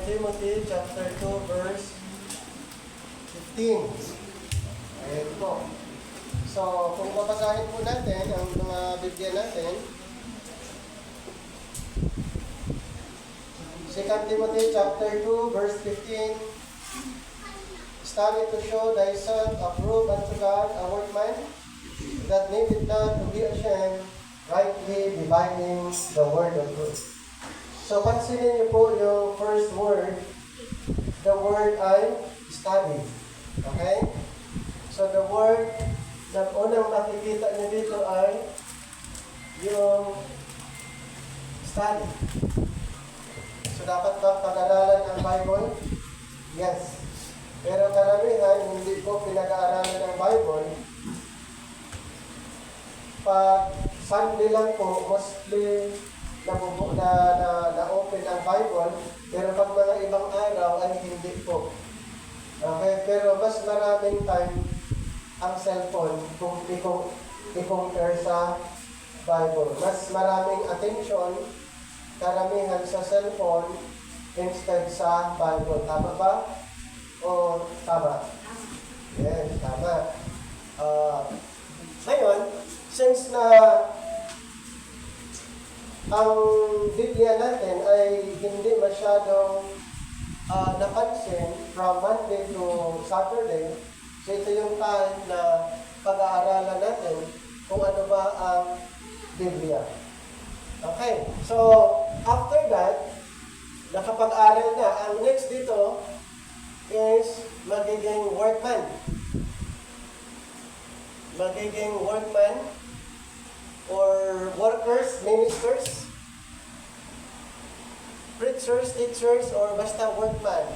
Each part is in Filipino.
Timothy chapter 2 verse 15. Ayan po. So, kung babasahin po natin ang mga Biblia natin, 2 Timothy chapter 2 verse 15, study to show thyself approved unto God, a workman that needeth not to be ashamed, rightly dividing the word of truth. So, pansinin niyo po yung first word. The word ay study. Okay? So, the word na unang nakikita niyo dito ay yung study. So, dapat ba pag-aralan ang Bible? Yes. Pero karamihan, hindi po pinag-aaralan ng Bible. Pag Sunday lang po, mostly na-open ang Bible, pero pag mga ibang araw ay hindi po. Okay, pero mas maraming time ang cellphone kung i-compare sa Bible. Mas maraming attention, karamihan sa cellphone instead sa Bible. Tama ba? O tama? Yes, tama. Ngayon, since na ang Biblia natin ay hindi masyadong napansin from Monday to Saturday, so ito yung time na pag-aaralan natin kung ano ba ang Biblia. Okay, so after that, nakapag-aral na. Ang next dito is magiging workman. Magiging workman or workers, ministers, preachers, teachers, or basta workman.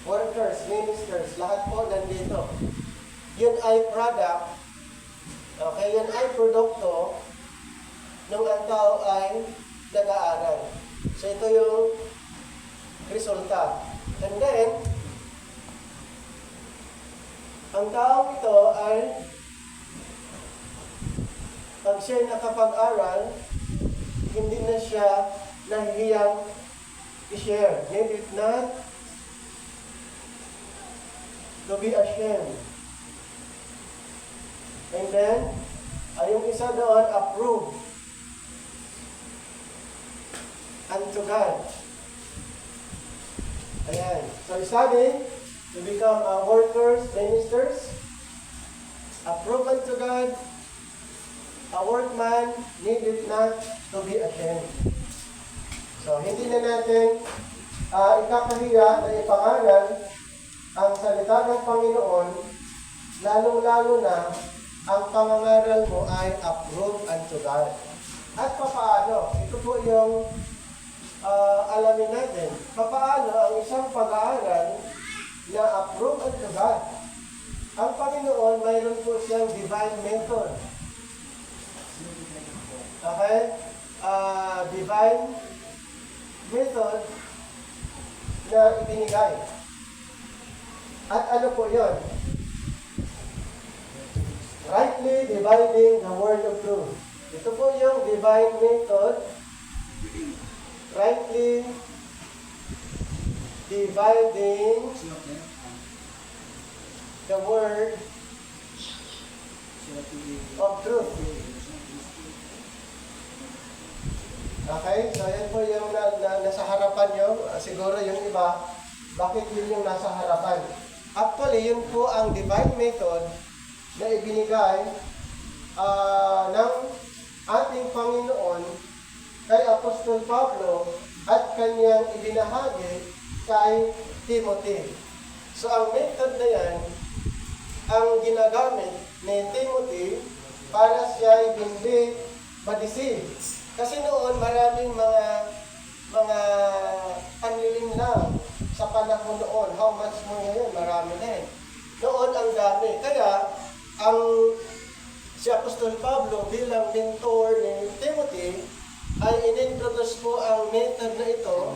Workers, ministers, lahat po nandito. Yun ay product, okay, yun ay produkto nung ang tao ay nag-aaral. So ito yung resulta. And then, ang taong ito ay pag siya nakapag-aral, hindi na siya nahihiyang i-share. Need it not to be ashamed. And then, yung isa doon, approve unto God. Ayan. So, study to become workers, ministers, approve unto God, a workman needed not to be ashamed. So, hindi na natin ikakahiya na ipangalan ang salita ng Panginoon, lalong-lalo na ang pangangaral mo ay approved unto God. At papaano? Ito po yung alamin natin. Papaano ang isang pag-aaral na approved unto God? Ang Panginoon, mayroon po siyang divine method. Okay? Divine method na ibinigay. At ano po yun? Rightly dividing the word of truth. Ito po yung divine method. Rightly dividing the word of truth. Okay? So, yan po yung nasa harapan nyo. Siguro yung iba, bakit yun yung nasa harapan? Actually, yun po ang divine method na ibinigay ng ating Panginoon kay Apostol Pablo at kanyang ibinahagi kay Timothy. So, ang method na yan, ang ginagamit ni Timothy para siya hindi ma-deceive. Kasi noon, maraming mga panlilim lang sa panahon noon. How much more ngayon? Marami din. Noon, ang dami. Kaya, si Apostol Pablo bilang mentor ni Timothy, ay inintroduce po ang method na ito,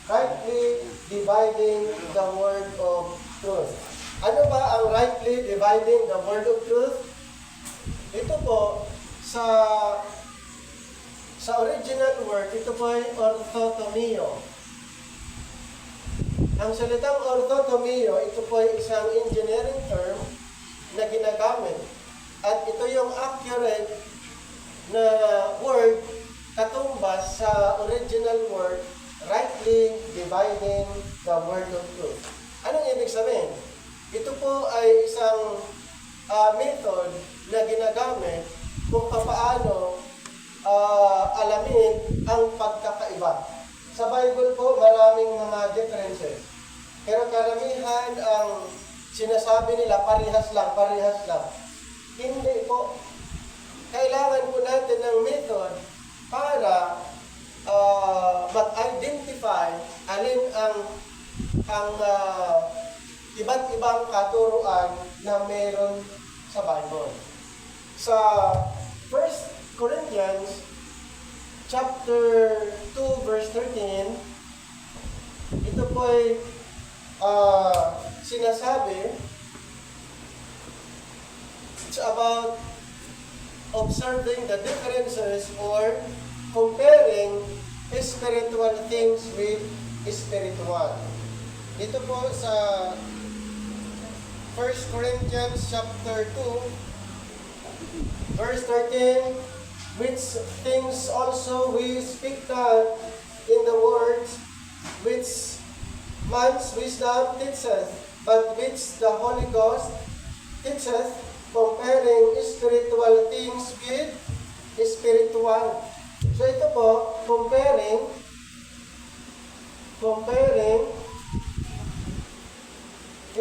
rightly dividing the word of truth. Ano ba ang rightly dividing the word of truth? Ito po, sa original word, ito po ay orthotomio. Ang salitang orthotomeo, ito po ay isang engineering term na ginagamit. At ito yung accurate na word katumbas sa original word, rightly dividing the word of truth. Anong ibig sabihin? Ito po ay isang method na ginagamit kung paano alamin ang pagkakaiba. Sa Bible po, maraming mga differences. Pero karamihan ang sinasabi nila, parehas lang, parehas lang. Hindi po. Kailangan po natin ng method para mag-identify alin ang iba't ibang katuruan na meron sa Bible. Sa 1 Corinthians chapter 2 verse 13, ito po ay sinasabi, it's about observing the differences or comparing spiritual things with spiritual. Dito po sa 1 Corinthians chapter 2 verse 13, which things also we speak not in the words which man's wisdom teacheth, but which the Holy Ghost teacheth, comparing spiritual things with spiritual. So ito po, comparing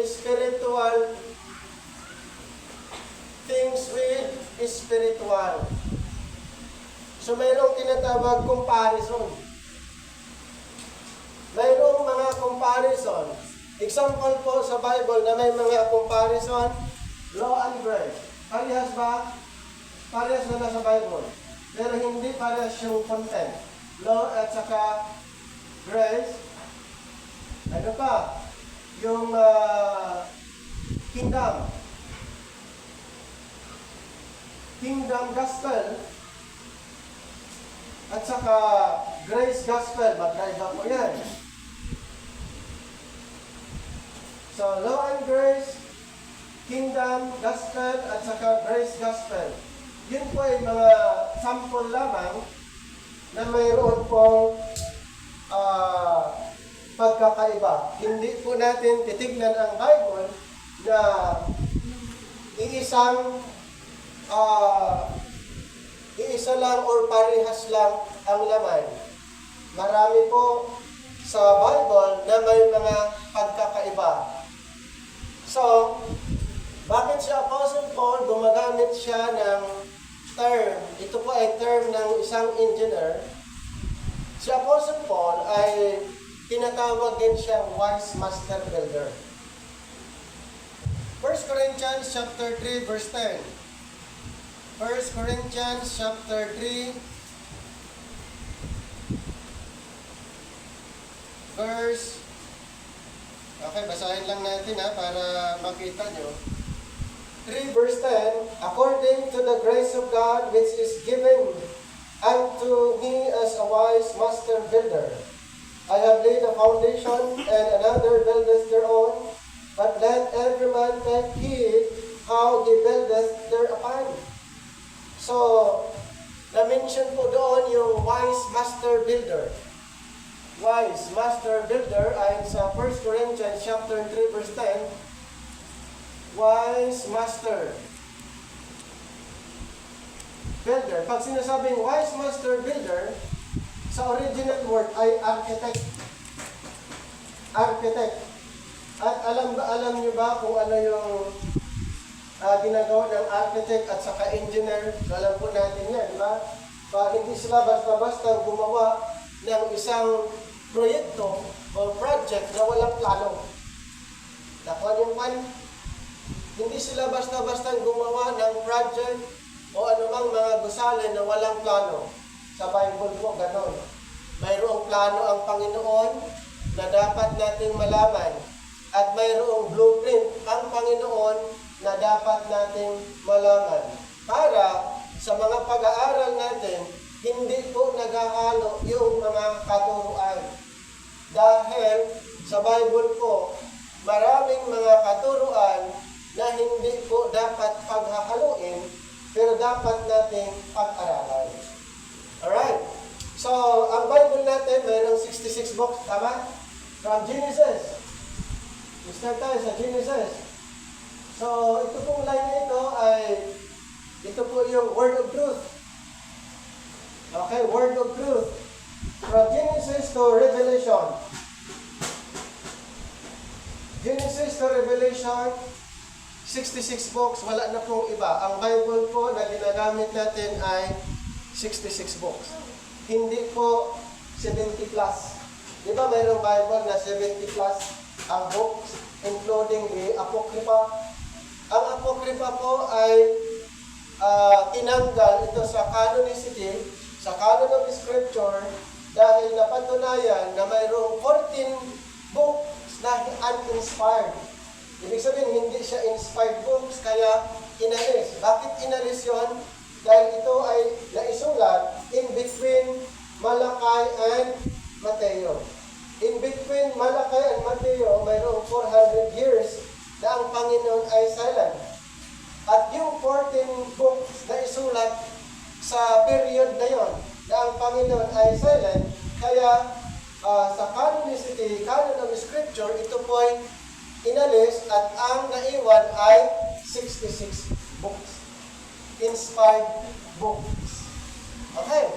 spiritual things with spiritual. So mayroong tinatawag comparison. Mayroong mga comparison. Example po sa Bible na may mga comparison, law and grace. Parehas ba? Parehas na nasa Bible. Pero hindi parehas yung content. Law at saka grace. Ano pa? Yung kingdom gospel at saka grace gospel. Magkaiba po yan. So, law and grace, kingdom gospel at saka grace gospel. Yun po ay mga sample lamang na mayroon pong pagkakaiba. Hindi po natin titignan ang Bible na iisa lang or parehas lang ang laman. Marami po sa Bible na may mga pagkakaiba. So, bakit si Apostle Paul gumagamit siya ng term? Ito po ay term ng isang engineer. Si Apostle Paul ay tinatawag din siyang wise master builder. 1 Corinthians chapter 3 verse 10. 1 Corinthians chapter 3 verse, okay, basahin lang natin para makita nyo. 3 verse 10, according to the grace of God which is given unto me as a wise master builder, I have laid a foundation, and another buildeth thereon, but let every man take heed how he buildeth thereupon. So, na-mention po doon yung wise master builder. Wise master builder ay sa 1 Corinthians chapter 3 verse 10. Wise master builder. Pag sinasabing wise master builder, sa original word ay architect. Architect. At alam niyo ba kung ano yung ginagawa ng architect at saka engineer? So, alam po natin yan, di ba? Hindi sila basta-basta gumawa ng isang proyekto o project na walang plano. Nakuha niyo man? Hindi sila basta-basta gumawa ng project o anumang mga gusali na walang plano. Sa Bible po, ganon. Mayroong plano ang Panginoon na dapat nating malaman. At mayroong blueprint ang Panginoon na dapat nating malaman. Para sa mga pag-aaral natin, hindi po naghahalo yung mga katuruan. Dahil sa Bible po, maraming mga katuruan na hindi po dapat paghahaluin, pero dapat nating pag-aralan. Alright? So, ang Bible natin, mayroong 66 books, tama? From Genesis. Start tayo sa Genesis. So, ito pong line na ito ay, ito po yung Word of Truth. Okay, Word of Truth. From Genesis to Revelation. Genesis to Revelation, 66 books, wala na pong iba. Ang Bible po na ginagamit natin ay 66 books. Hindi po 70 plus. Di ba mayroong Bible na 70 plus ang books, including the Apocrypha? Ang Apocrypha po ay tinanggal ito sa canonicity, sa canon of Scripture, dahil napatunayan na mayroong 14 books na uninspired. Ibig sabihin, hindi siya inspired books, kaya inalis. Bakit inalis yon? Dahil ito ay naisulat in between Malachi and Mateo. In between Malachi and Mateo, mayroong 400 years na ang Panginoon ay silent. At yung 14 books na isulat sa period na yon, na ang Panginoon ay silent, kaya sa canonicity, canon of Scripture, ito po ay inalis at ang naiwan ay 66 books. Inspired books. Okay.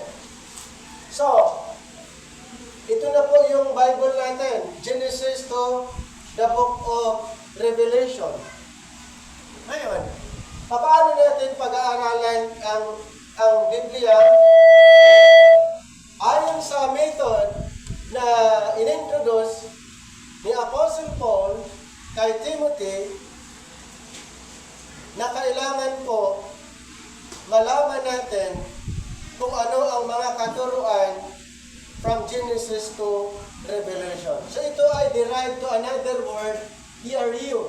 So, ito na po yung Bible natin. Genesis to the book of Revelation. Ngayon, paano natin pag-aaralan ang Biblia? Ayon sa method na inintroduce ni Apostle Paul kay Timothy, na kailangan po malaman natin kung ano ang mga katuruan from Genesis to Revelation. So ito ay derived to another word, diario.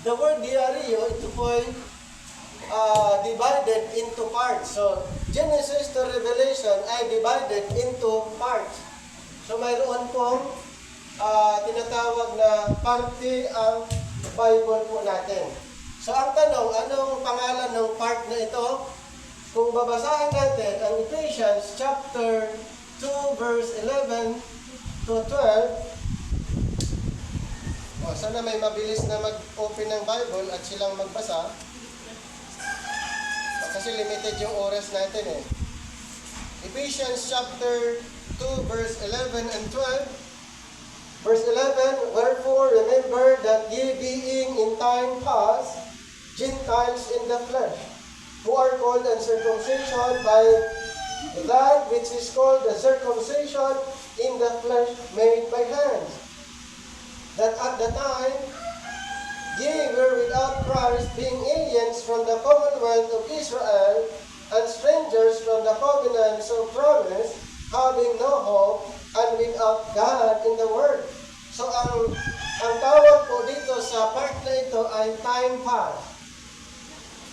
The word diario, ito po ay divided into parts. So Genesis to Revelation ay divided into parts. So mayroon pong tinatawag na parte ang Bible po natin. So ang tanong, anong pangalan ng part na ito? Kung babasahin natin ang Ephesians chapter 2 verse 11 to 12. Sana may mabilis na mag-open ng Bible at silang magbasa. Kasi limited yung oras natin eh. Ephesians chapter 2 verse 11 and 12. Verse 11, wherefore remember that ye being in time past Gentiles in the flesh, who are called uncircumcision by that which is called the circumcision in the flesh made by hands, that at the time ye were without Christ, being aliens from the commonwealth of Israel, and strangers from the covenants of promise, having no hope, and without God in the world. So ang tawag po dito sa part na ito ay time past.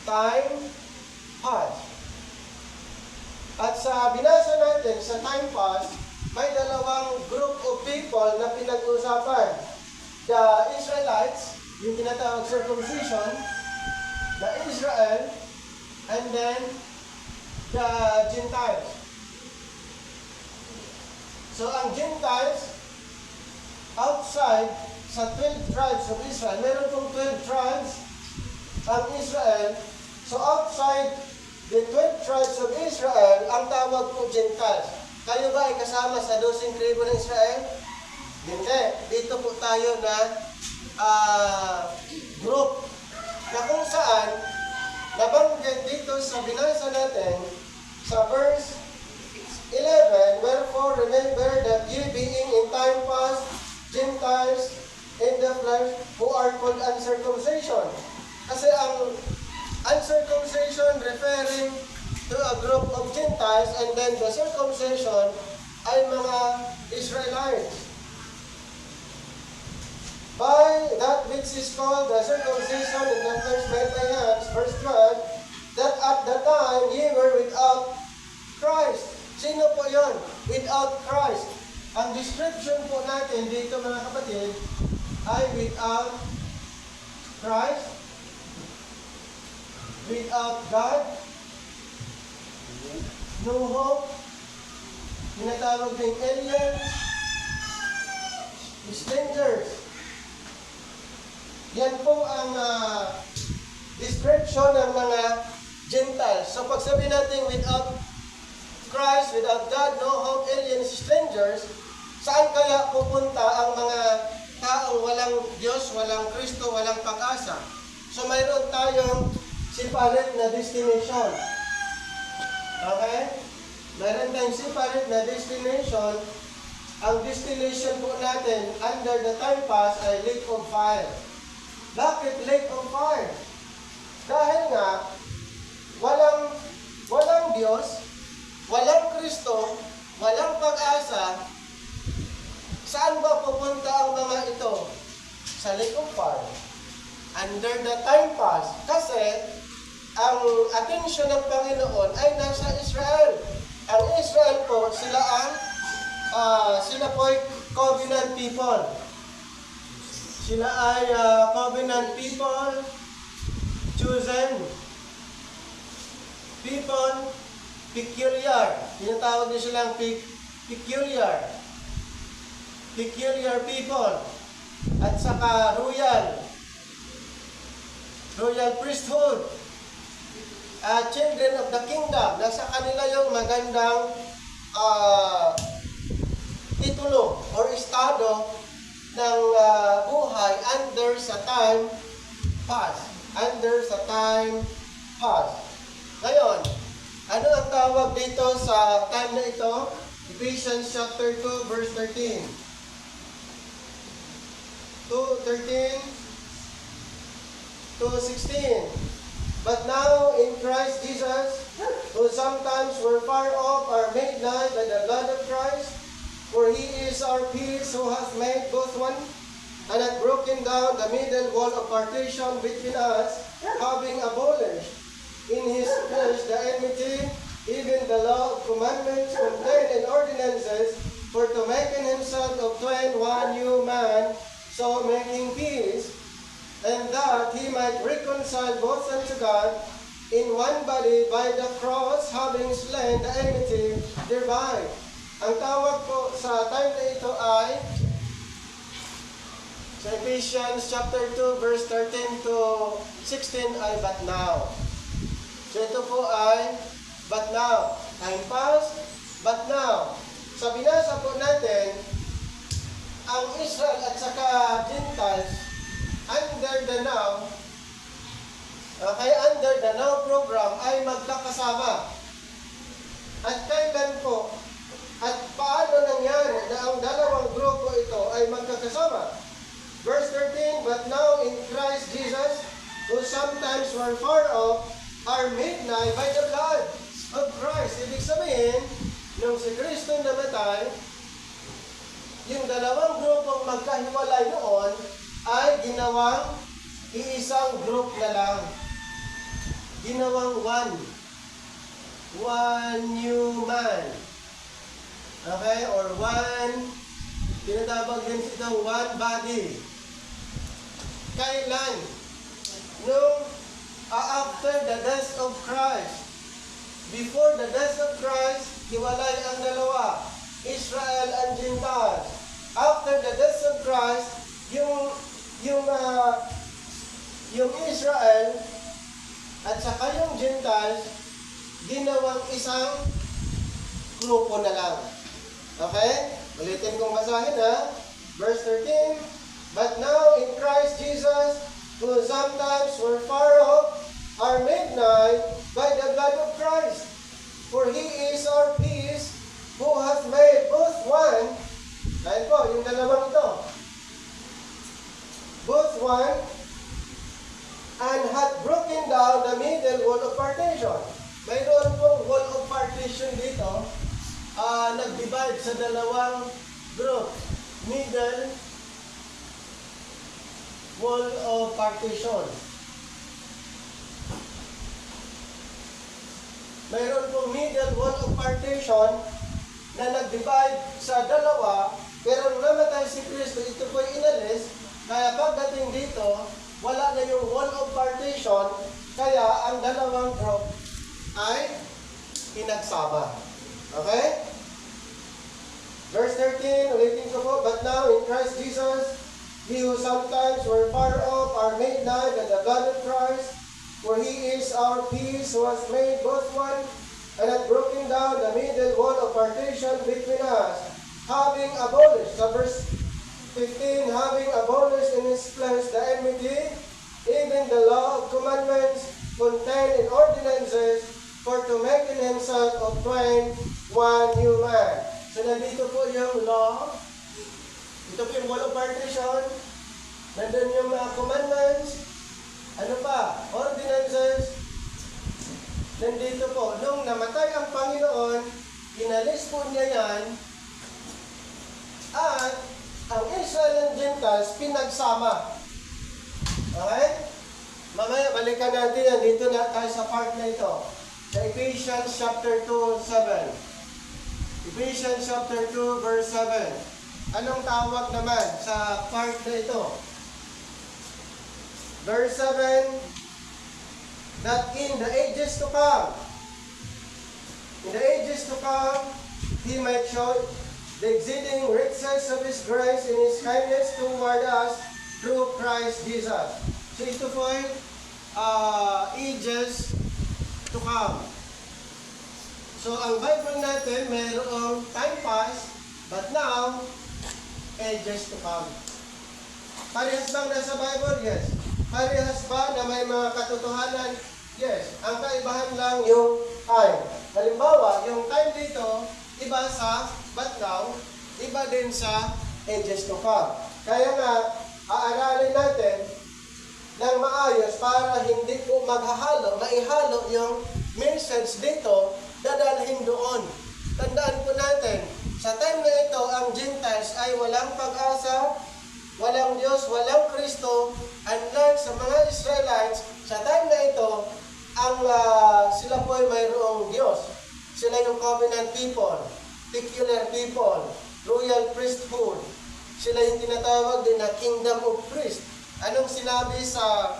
Time past. At sa binasa natin sa time past, may dalawang group of people na pinag-usapan. The Israelites, yung tinatawag circumcision, the Israel, and then the Gentiles. So ang Gentiles, outside sa 12 tribes of Israel, meron pong 12 tribes ang Israel. So outside the 12 tribes of Israel, ang tawag po Gentiles. Kayo ba ay kasama sa 12 tribo ng Israel? Hindi. Dito po tayo na group na kung saan nabanggit dito sa binasa natin sa verse 11, wherefore remember that ye being in time past Gentiles in the flesh, who are called uncircumcision. Kasi ang uncircumcision referring to a group of Gentiles, and then the circumcision ay mga Israelites. By that which is called the circumcision in the flesh made by hands, verse 12, that at the time ye were without Christ. Sino po yon? Without Christ. Ang description po natin dito mga kapatid ay without Christ, without God, no hope, tinatawag ng aliens, strangers. Yan po ang description ng mga Gentiles. So pag sabi natin without Christ, without God, no hope, aliens, strangers, saan kaya pupunta ang mga taong walang Diyos, walang Kristo, walang pag-asa? So mayroon tayong separate na destination. Okay? Mayroon tayong separate na destination. Ang destination po natin under the time pass ay lake of fire. Bakit lake of fire? Dahil nga, walang Diyos, walang Kristo, walang pag-asa. Saan ba pupunta ang mga ito? Sa lake of fire. Under the time pass. Kasi, ang atensyon ng Panginoon ay nasa Israel. Ang Israel po, sila po ay covenant people. Sila ay covenant people, chosen people, peculiar. Tinatawag din silang peculiar people. At saka royal priesthood. Children of the kingdom. Nasa kanila yung magandang titulo or estado ng buhay under sa time pass. Ngayon, ano ang tawag dito sa time na ito? Ephesians chapter 2 verse 13. 2:13 to 16. But now in Christ Jesus, who sometimes were far off, are made nigh by the blood of Christ. For he is our peace, who hath made both one, and hath broken down the middle wall of partition between us, having abolished in his flesh the enmity, even the law of commandments contained in ordinances, for to make in himself of twain one new man, so making peace, and that he might reconcile both unto God in one body by the cross, having slain the enmity thereby. Ang tawag po sa time na ito ay sa Ephesians chapter 2 verse 13 to 16 ay but now. So ito po ay but now. Time past, but now. Sa binasa po natin, ang Israel at saka Gentiles under the now, under the now program ay magkakasama. At kailan po? At paano nangyari na ang dalawang grupo ito ay magkakasama? Verse 13, but now in Christ Jesus, who sometimes were far off, are made nigh by the blood of Christ. Ibig sabihin, nung si Kristo namatay, yung dalawang grupong magkahiwalay noon ay ginawang iisang group na lang. Ginawang one new man. Okay? Or one, tinatawag din itong one body. Kailan? Nung after the death of Christ. Before the death of Christ, hiwalay ang dalawa. Israel and Gentiles. After the death of Christ, yung Israel at saka yung Gentiles, ginawang isang grupo na lang. Okay? Ulitin kong basahin ha. Verse 13, but now in Christ Jesus, who sometimes were far off, are made nigh by the blood of Christ. For he is our peace, who hath made both one, dahil po, yung dalawang ito, both one, and hath broken down the middle wall of partition. Mayroon pong wall of partition dito, nag-divide sa dalawang group. Middle wall of partition. Mayroon pong middle wall of partition na nag-divide sa dalawa, pero nung namatay si Kristo, ito po'y inalis, kaya pagdating dito, wala na yung wall of partition, kaya ang dalawang group ay pinagsama. Okay? Verse 13, ulitin ko po, but now in Christ Jesus, he who sometimes were far off are made nigh by the blood of Christ, for he is our peace, who has made both one, and hath broken down the middle wall of partition between us, having abolished, sa verse 15, having abolished in his flesh the enmity, even the law of commandments contained in ordinances, for to make in himself of twain one new man. So nandito po yung law, ito po yung wall of partition, nandun yung mga commandments, ano pa, ordinances, nandito po. Nung namatay ang Panginoon, inalis po niya yan, at ang Israel and Gentiles pinagsama. Okay? Mamaya balikan natin yan. Dito na tayo sa part na ito. Sa Ephesians chapter 2, 7. Ephesians chapter 2, verse 7. Anong tawag naman sa part na ito? Verse 7, that in the ages to come, He might show the exceeding riches of His grace and His kindness toward us through Christ Jesus. So ito po ay ages to come. So ang Bible natin, mayroong time past, but now, ages to come. Parehas bang nasa Bible? Yes. Parehas ba na may mga katotohanan? Yes. Ang kaibahan lang yung time. Halimbawa, yung time dito, iba sa but now, iba din sa ages to come. Kaya nga, aaralin natin ng maayos para hindi po maihalo yung message dito, dadalhin doon. Tandaan po natin, sa time na ito, ang Gentiles ay walang pag-asa, walang Diyos, walang Kristo, unlike sa mga Israelites, sa time na ito, sila po ay mayroong Diyos. Sila yung covenant people, peculiar people, royal priesthood. Sila yung tinatawag din na kingdom of priests. Anong sinabi sa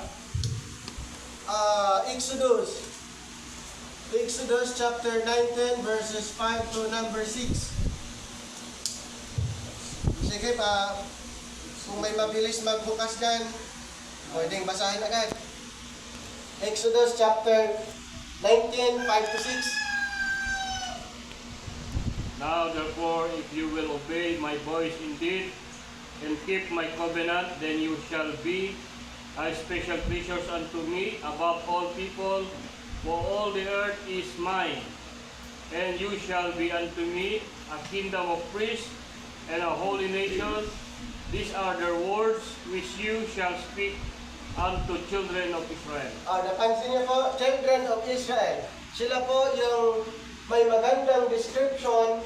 Exodus? Exodus chapter 19 verses 5 to number 6. Sige pa, kung may mabilis magbukas dyan, pwedeng basahin agad. Exodus chapter 19, 5 to 6. Now therefore, if you will obey my voice indeed, and keep my covenant, then you shall be a special creatures unto me above all people, for all the earth is mine. And you shall be unto me a kingdom of priests and a holy nation. These are the words which you shall speak unto children of Israel. Napansin niyo po, children of Israel. Sila po yung may magandang description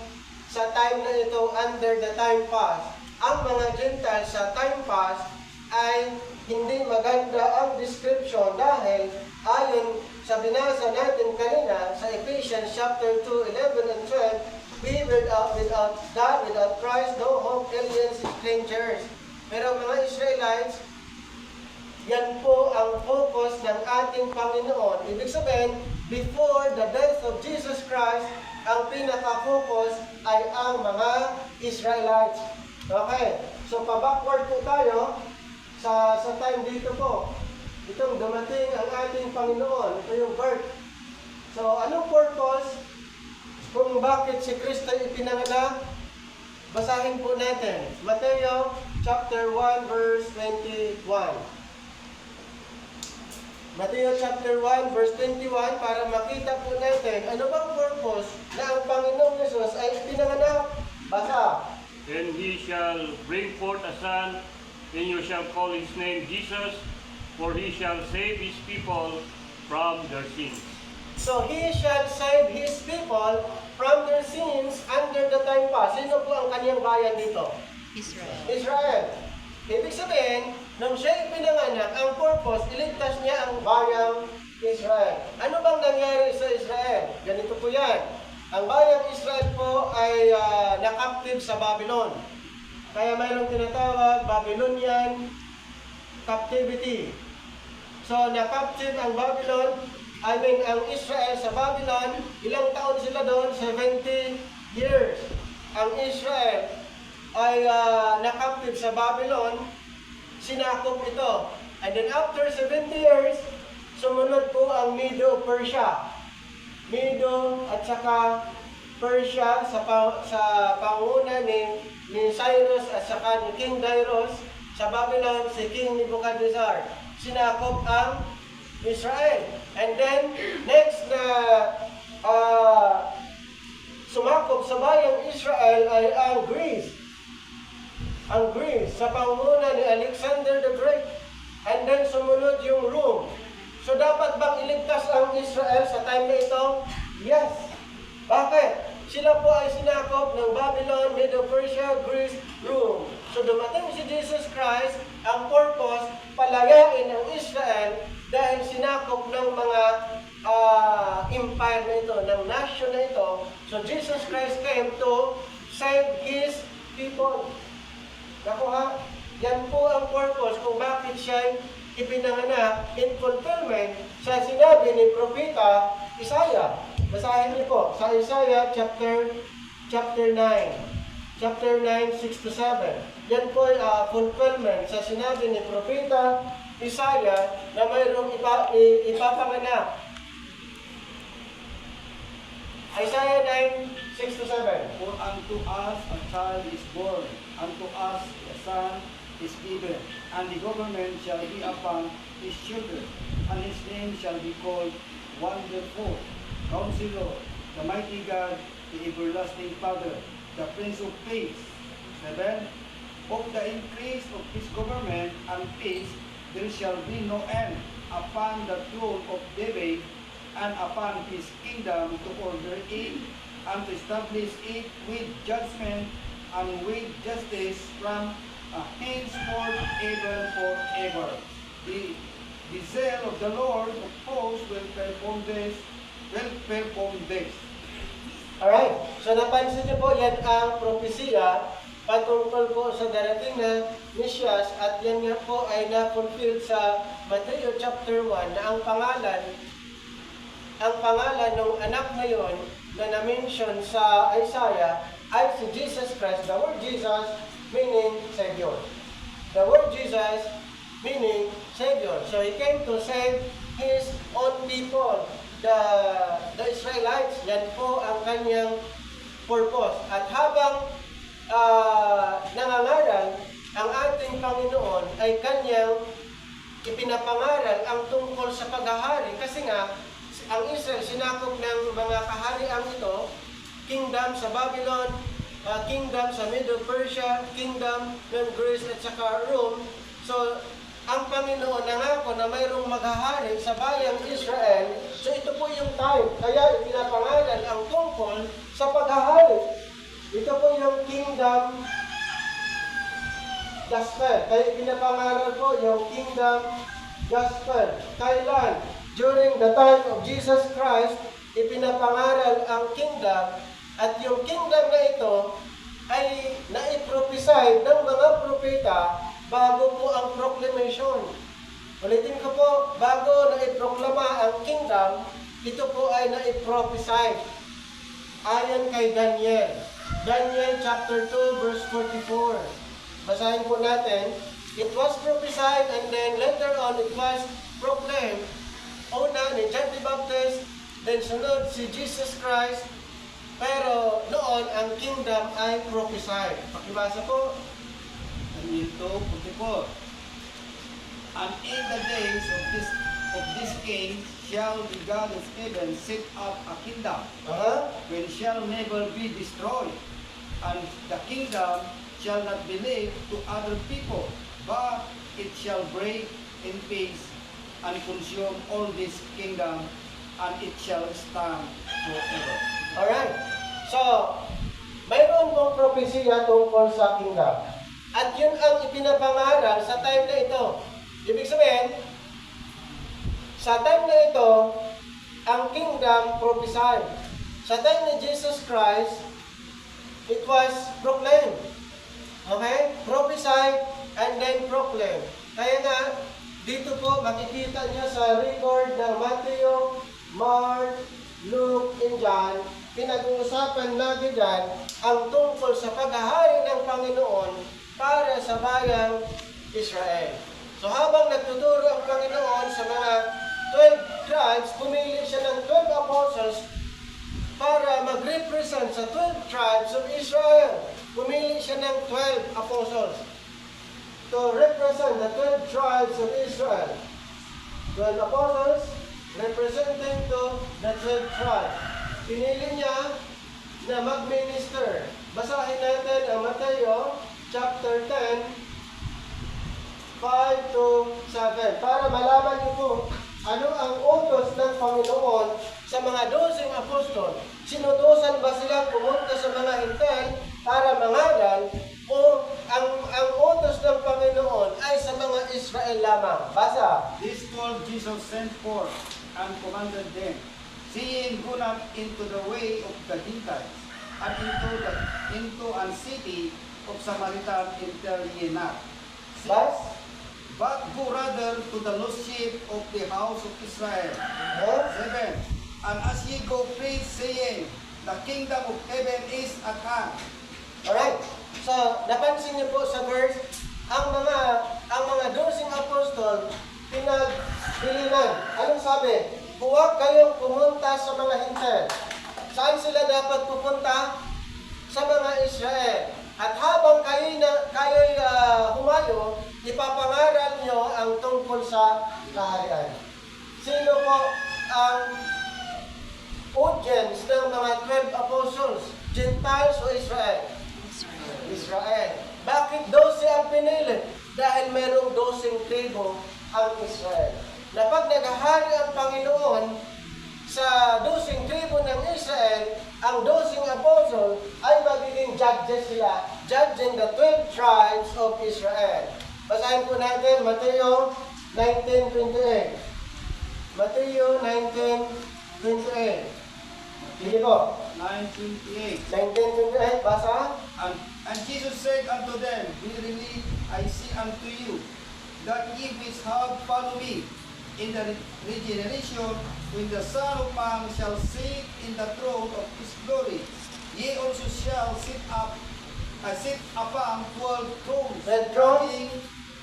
sa time na ito under the time past. Ang mga Gentiles sa time past ay hindi maganda ang description dahil ayon sa binasa natin kanina sa Ephesians chapter 2, 11 and 12, be without God, without Christ, no hope, aliens, strangers. Pero mga Israelites, yan po ang focus ng ating Panginoon. Ibig sabihin, before the death of Jesus Christ, ang pinaka-focus ay ang mga Israelites. Okay, so pa-backward po tayo sa time dito po. Itong dumating ang ating Panginoon. Ito yung birth. So, anong purpose kung bakit si Kristo ipinanganak? Basahin po natin. Mateo chapter 1 verse 21. Mateo chapter 1 verse 21 para makita po natin ano bang purpose na ang Panginoong Yesus ay ipinanganak. Basa. And he shall bring forth a son, and you shall call his name Jesus, for he shall save his people from their sins. So, he shall save his people from their sins under the time past. Sino po ang kaniyang bayan dito? Israel. Israel. Ibig sabihin, nung siya ipinanganak, ang purpose, iligtas niya ang bayang Israel. Ano bang nangyari sa Israel? Ganito po yan. Ang bayang Israel po ay na-captive sa Babylon. Kaya mayroong tinatawag Babylonian captivity. So, na-captive ang Babylon, ang Israel sa Babylon. Ilang taon sila doon? 70 years. Ang Israel ay na-captive sa Babylon, sinakop ito. And then after 70 years, sumunod po ang Medo-Persia. Medo at saka Persia sa panguna ni Cyrus at saka ni King Darius. Sa Babylon, si King Nebuchadnezzar. Sinakop ang Israel. And then, next na sumakop sa bayang Israel ay ang Greece. Ang Greece sa panguna ni Alexander the Great. And then sumunod yung Rome. So dapat bang iligtas ang Israel sa time na ito? Yes. Bakit? Sila po ay sinakop ng Babylon, Medo-Persia, Greece, Rome. So dumating si Jesus Christ, ang purpose, palayain ang Israel dahil sinakop ng mga empire na ito, ng nation na ito. So Jesus Christ came to save His people. Naku ha, yan po ang purpose kung bakit siya ipinanganak in fulfillment sa sinabi ni Propeta Isaiah. Basahin niyo po sa Isaiah chapter 9. Chapter 9, 6-7. Yan po ay fulfillment sa sinabi ni Propeta Isaiah na mayroong ipapanganak. Isaiah 9, 6-7. For unto us a child is born, unto us a son is given, and the government shall be upon his children, and his name shall be called Wonderful, Counselor, the Mighty God, the Everlasting Father, the Prince of Peace. 7. Of the increase of his government and peace there shall be no end upon the throne of David and upon his kingdom, to order it and to establish it with judgment and with justice from henceforth ever forever. The zeal of the Lord of hosts will perform this. Alright, so napansin niyo po, yan ang propesya patungkol po sa darating na Mesias, at yan nga po ay na-fulfill sa Matthew chapter 1 na ang pangalan ng anak na yon na na-mention sa Isaiah ay si Jesus Christ. The word Jesus meaning Savior. The word Jesus meaning Savior. So He came to save His own people, the Israelites. Yan po ang kanyang purpose. At habang nangangaral ang ating Panginoon ay kanyang ipinapangaral ang tungkol sa paghahari, kasi nga ang Israel sinakop ng mga kaharian ito, kingdom sa Babylon, kingdom sa Medo-Persia, kingdom ng Greece at saka Rome. So ang Panginoon nangako na mayroong maghahari sa bayang Israel. So ito po yung time. Kaya ipinapangalan ang tungkol sa paghahari. Ito po yung kingdom gospel. Kaya ipinapangalan po yung kingdom gospel. Kailan? During the time of Jesus Christ, ipinapangaral ang kingdom, at yung kingdom na ito ay naiprophesy ng mga propeta bago po ang proclamation. Ulitin ko po, bago naiproklama ang kingdom, ito po ay naiprophesy. Ayon kay Daniel. Daniel chapter 2 verse 44. Basahin po natin. It was prophesied and then later on it was proclaimed. Una ni John the Baptist, then sunod si Jesus Christ. Pero noon ang kingdom ay prophesied. Pakibasa po. Daniel 2:44. And in the days of this king shall the God of heaven set up a kingdom, which shall never be destroyed, and the kingdom shall not be left to other people, but it shall break in peace and consume all this kingdom, and it shall stand forever. Alright. So, mayroon pong propesya tungkol sa kingdom. At yun ang ipinapangaral sa time na ito. Ibig sabihin, sa time na ito, ang kingdom prophesied. Sa time ni Jesus Christ, it was proclaimed. Okay? Prophesied and then proclaimed. Kaya nga, dito po makikita niyo sa record ng Matthew, Mark, Luke, and John, pinag-uusapan lagi dyan ang tungkol sa paghahari ng Panginoon para sa bayang Israel. So habang nagtuturo ang Panginoon sa mga 12 tribes, pumili siya ng 12 apostles para mag-represent sa 12 tribes of Israel. Pumili siya ng 12 apostles to represent the 12 tribes of Israel. 12 apostles representing to the 12 tribes. Pinili niya na mag-minister. Basahin natin ang Mateo chapter 10, 5 to 7. Para malaman niyo po ano ang utos ng Panginoon sa mga 12 apostol. Sinutusan ba silang pumunta sa mga hintel para mangaral o ang utos ng Panginoon ay sa mga Israel lamang? Basa. These 12 Jesus sent forth and commanded them, saying, Go not into the way of the Gentiles, and into an city of Samaritan enter ye not. Bas? But go rather to the lost sheep of the house of Israel. Yes? 7. And as ye go preach, saying, The kingdom of heaven is at hand. Alright. So, napansin niyo po sa verse, ang mga 12 apostol, pinagbilinan. Anong sabi? Huwag kayong pumunta sa mga hintel. Saan sila dapat pupunta? Sa mga Israel. At habang kayo'y humayo, ipapangaral nyo ang tungkol sa kaharian. Sino po ang audience ng mga 12 apostles? Gentiles o Israel? Israel. Bakit 12 ang pinili? Dahil merong 12 tribo ang Israel. Na pag naghahari ang Panginoon sa 12 tribo ng Israel, ang 12 apostles ay magiging judges sila, judging the 12 tribes of Israel. Basahin po natin Mateo 19:28. Mateo 19:28. Hindi po. 9:28. 19:28, basa. And Jesus said unto them, Verily I say unto you, that ye which have followed me in the regeneration, when the Son of Man shall sit in the throne of his glory, ye also shall sit upon 12 thrones, 12 thrones? judging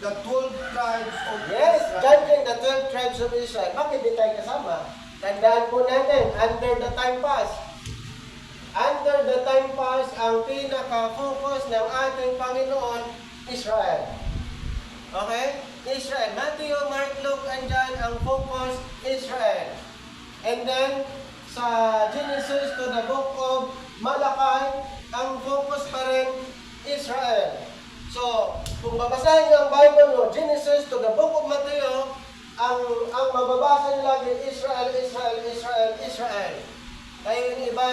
the 12 tribes of Yes, Israel. judging the 12 tribes of Israel. Bakit di tayo kasama? Tandaan po natin, under the time pass. Under the time pass, ang pinaka-focus ng ating Panginoon, Israel. Okay? Israel. Matthew, Mark, Luke, and John, ang focus, Israel. And then, sa Genesis to the book of Malachi, ang focus pa rin, Israel. So, kung babasahin niyo ang Bible mo, Genesis to the book of Matthew, ang mababasa niyo lagi, Israel, Israel, Israel, Israel. Kaya yung iba,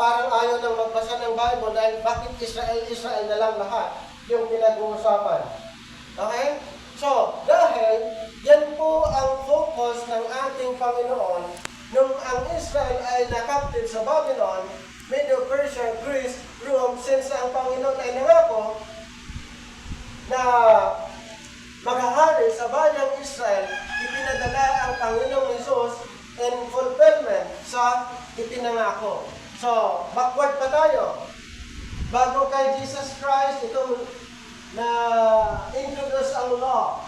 parang ayaw nang magbasa ng Bible dahil bakit Israel, Israel na lang lahat yung pinag-uusapan. Okay? So, dahil yan po ang focus ng ating Panginoon nung ang Israel ay nakaptive sa Babylon, Medo, Persia, Greece, Rome, since ang Panginoon ay nangako na maghahari sa bayang Israel, ipinadala ang Panginoong Hesus in fulfillment sa ipinangako. So, backward pa tayo. Bago kay Jesus Christ, itong na-introduce ang law.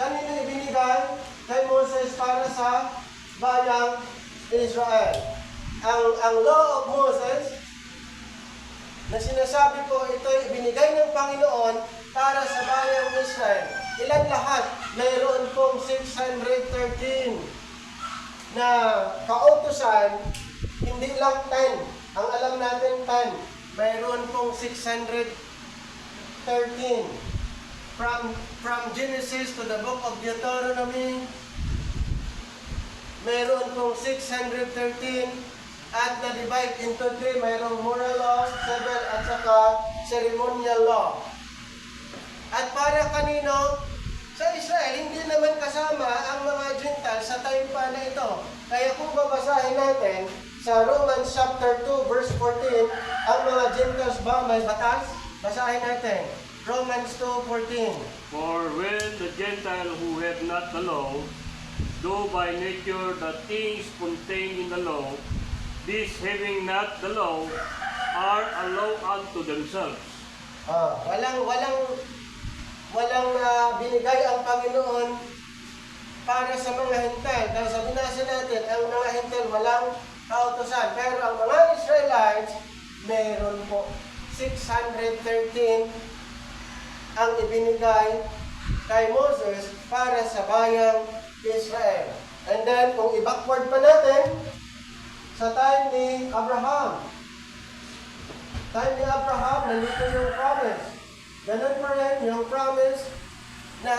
Kanino ibinigay? Kay Moses para sa bayang Israel. Ang law of Moses, na sinasabi ko, ito ibinigay ng Panginoon para sa bayang Israel. Ilan lahat? Mayroon pong 613 na kautusan, hindi lang 10. Ang alam natin 10. Mayroon pong 613. From Genesis to the book of Deuteronomy, mayroon pong 613 at na-divide into 3. Mayroong moral law, civil at saka ceremonial law. At para kanino? Sa Israel, hindi naman kasama ang mga Gentiles sa time pa na ito. Kaya kung babasahin natin Sa Romans chapter 2 verse 14, ang mga Gentiles ba may batas? Basahin natin. Romans 2:14. For when the Gentile who have not the law, do by nature the things contained in the law, these having not the law, are a law unto themselves. Walang binigay ang Panginoon para sa mga Hintil. Dahil sa binasa natin, ang mga Hintil walang kautusan. Pero ang mga Israelites, meron po. 613 ang ibinigay kay Moses para sa bayang Israel. And then, kung i-backward pa natin, sa time ni Abraham, nandito yung promise. Ganun pa rin yung promise na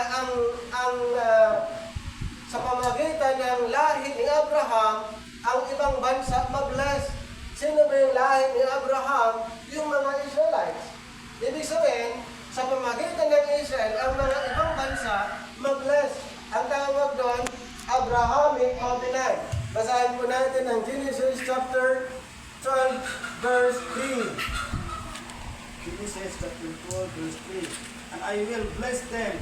sa pamagitan ng lahi ni Abraham, ang ibang bansa mag-bless. Sino ba yung lahi ni Abraham? Yung mga Israelites. Ibig sabihin, sa pamagitan ng Israel, ang mga ibang bansa mag-bless. Ang tawag doon, Abrahamic Covenant. Basahin po natin ang Genesis chapter 12, verse 3. Genesis chapter 12, verse 3. And I will bless them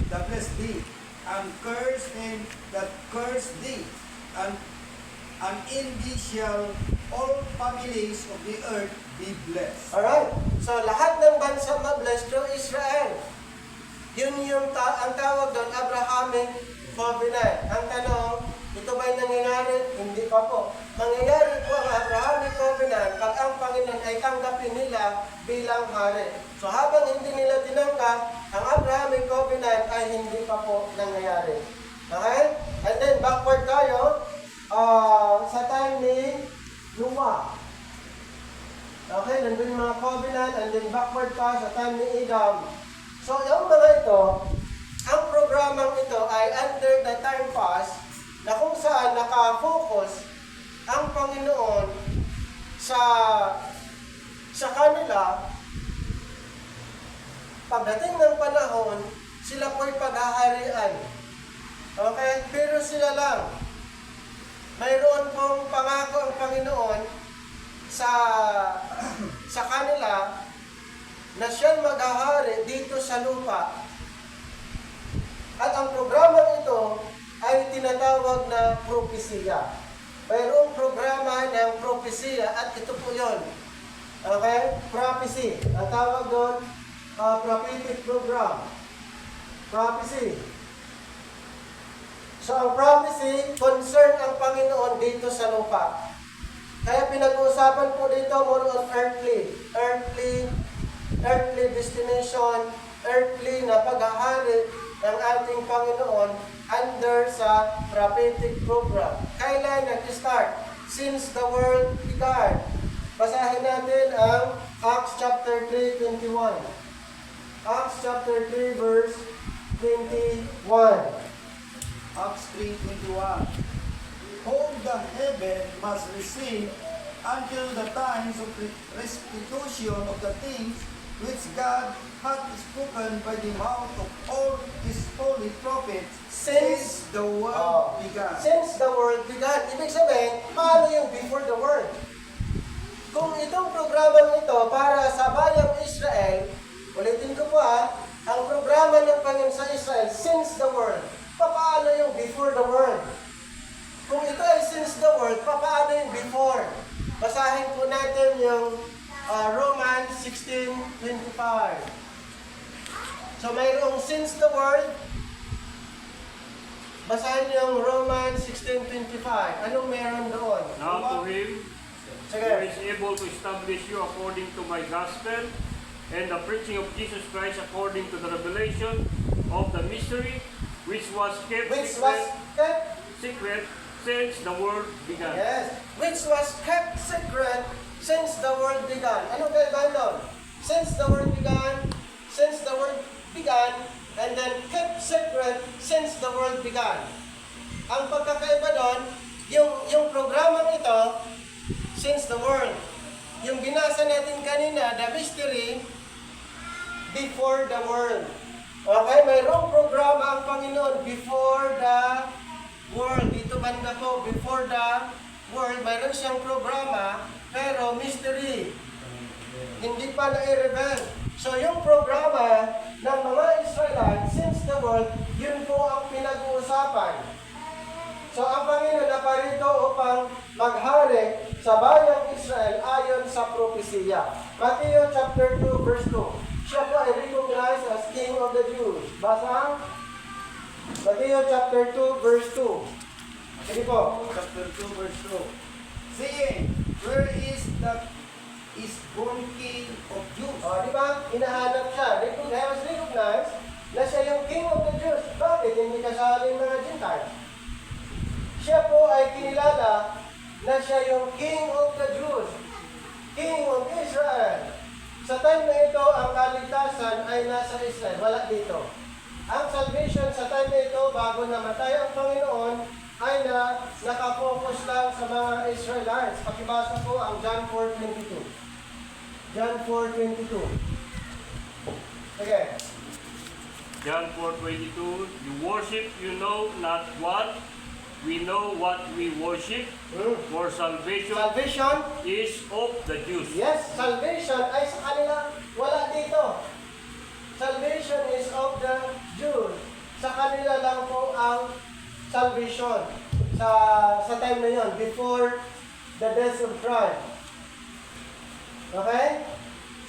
that bless thee, and curse them that curse thee, and in thee shall all families of the earth be blessed. Alright. So, lahat ng bansa ma-bless through Israel. Yun yung ang tawag doon, Abrahamic Covenant. Ang tanong, ito ba'y nangyayari? Hindi pa po. Mangyayari po ang Abrahamic Covenant pag ang Panginoon ay tanggapin nila bilang hari. So, habang hindi nila tinanggap, ang Abrahamic Covenant ay hindi pa po nangyayari. Okay? And then, backward tayo sa time ni Noah. Okay, nandun yung mga covenant, and then backward pa sa time ni Adam. So, yung mga ito, ang programang ito ay under the time pass na kung saan nakafocus ang Panginoon sa kanila. Pagdating ng panahon, sila po'y paghaharian. Okay? Pero sila lang. Mayroon pong pangako ang Panginoon sa kanila na siyang maghahari dito sa lupa. At ang programang ito ay tinatawag na propesiya. Mayroong programa ng propesiya at ito po yun. Okay? Prophecy. Ang tawag doon, prophetic program. Prophecy. So, ang prophecy, concern ang Panginoon dito sa lupa. Kaya pinag-uusapan po dito more on earthly destination, earthly na paghahari ng ating Panginoon under sa prophetic program. Kailan nag-start? Since the world began. Basahin natin ang Acts chapter 3:21. Acts chapter 3 verse 21. Acts 3:21. Whom the heaven must receive until the times of restitution of the things which God hath spoken by the mouth of all his holy prophets since the world began. Since the world began. Ibig sabihin, paano yung before the world? Kung itong programang ito para sa bayang Israel, ulitin ko po ang programa ng Panginoon sa Israel since the world. Paano yung before the world? Kung ito ay since the world, paano yung before? Basahin po natin yung Romans 16:25. So mayroong since the world, basahin yung Romans 16:25. Anong meron doon? Now to him Sige. who is able to establish you according to my gospel and the preaching of Jesus Christ according to the revelation of the mystery which was kept secret since the world began. Yes. Which was kept secret since the world began. Anong kaibahan doon? Since the world began, and then kept secret since the world began. Ang pagkakaiba doon, yung programang ito, since the world. Yung binasa natin kanina, the mystery before the world. Okay, mayroong programa ang Panginoon before the world. Dito banda po, before the world, mayroon siyang programa, pero mystery. Hindi pa na-reveal. So yung programa ng mga Israelites since the world, yun po ang pinag-uusapan. So ang Panginoon na parito upang maghari sa bayang Israel ayon sa propesiya. Matthew chapter 2 verse 2. Siya po ay recognized as King of the Jews. Basa? Matthew chapter 2 verse 2. Sige po. Chapter 2, verse 2. Saying, where is born King of Jews? O, di ba? Hinahanap siya. He was recognized na siya yung King of the Jews. Bakit? Hindi kasali mga Gentiles. Siya po ay kinilala na siya yung King of the Jews. King of Israel. Sa time na ito, ang kaligtasan ay nasa Israel. Wala dito. Ang salvation sa time na ito, bago namatay ang Panginoon, ay nakafocus lang sa mga Israelites. Pakibasa po ang John 4:22. John 4:22. Sige. John 4:22, you worship, you know not what. We know what we worship, for salvation Salvation, is of the Jews. yes, salvation ay sa kanila. Wala dito. Salvation is of the Jews. Sa kanila lang po ang salvation. Sa time na yon, before the death of Christ. Okay?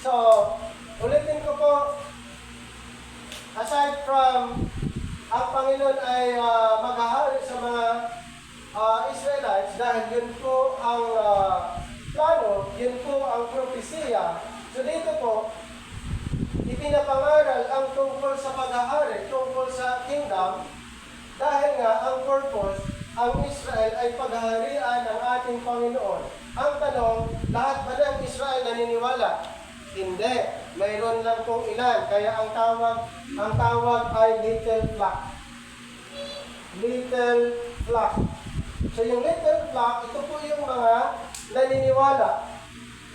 So, ulitin ko po, aside from ang Panginoon ay maghahari sa mga Israelites dahil yun po ang plano, yun po ang propesiya. So dito po, ipinapangaral ang tungkol sa paghahari, tungkol sa kingdom, dahil nga ang purpose, ang Israel ay paghaharian ng ating Panginoon. Ang tanong, lahat ba ng Israel naniniwala? Hindi. Mayroon lang pong ilan. Kaya ang tawag ay little flock. Little flock. So yung little flock, ito po yung mga naniniwala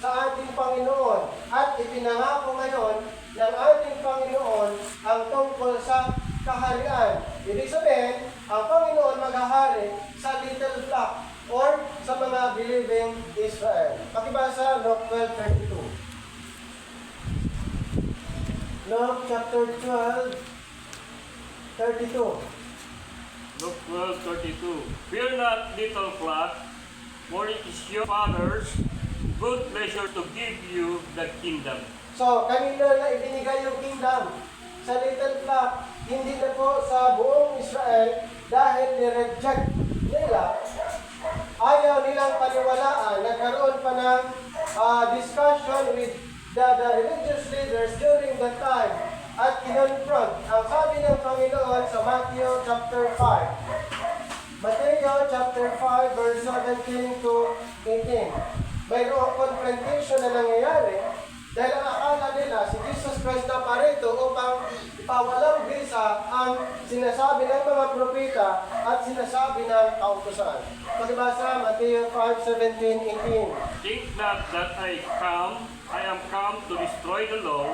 sa ating Panginoon. At ipinangako ngayon ng ating Panginoon ang tungkol sa kaharian. Ibig sabihin, ang Panginoon maghahari sa little flock or sa mga believing Israel. Pakibasa Luke 12:32. Luke chapter 12, 32. Luke 12:32. Fear not, little flock, for it is your Father's good pleasure to give you the kingdom. So, kanino na ibinigay yung kingdom? Sa little flock, hindi na po sa buong Israel dahil ni-reject nila. Ayaw nilang paniwalaan. Nagkaroon pa ng discussion with the religious leaders during that time at kinonfront. Ang sabi ng Panginoon sa Matthew chapter 5. Matthew chapter 5 verse 17 to 18. Mayroong confrontation na nangyayari dahil ang akala nila si Jesus Christ na parito upang ipawalang bisa ang sinasabi ng mga propeta at sinasabi ng kautusan. Pakibasa Matthew 5:17-18. Think not that I am come to destroy the law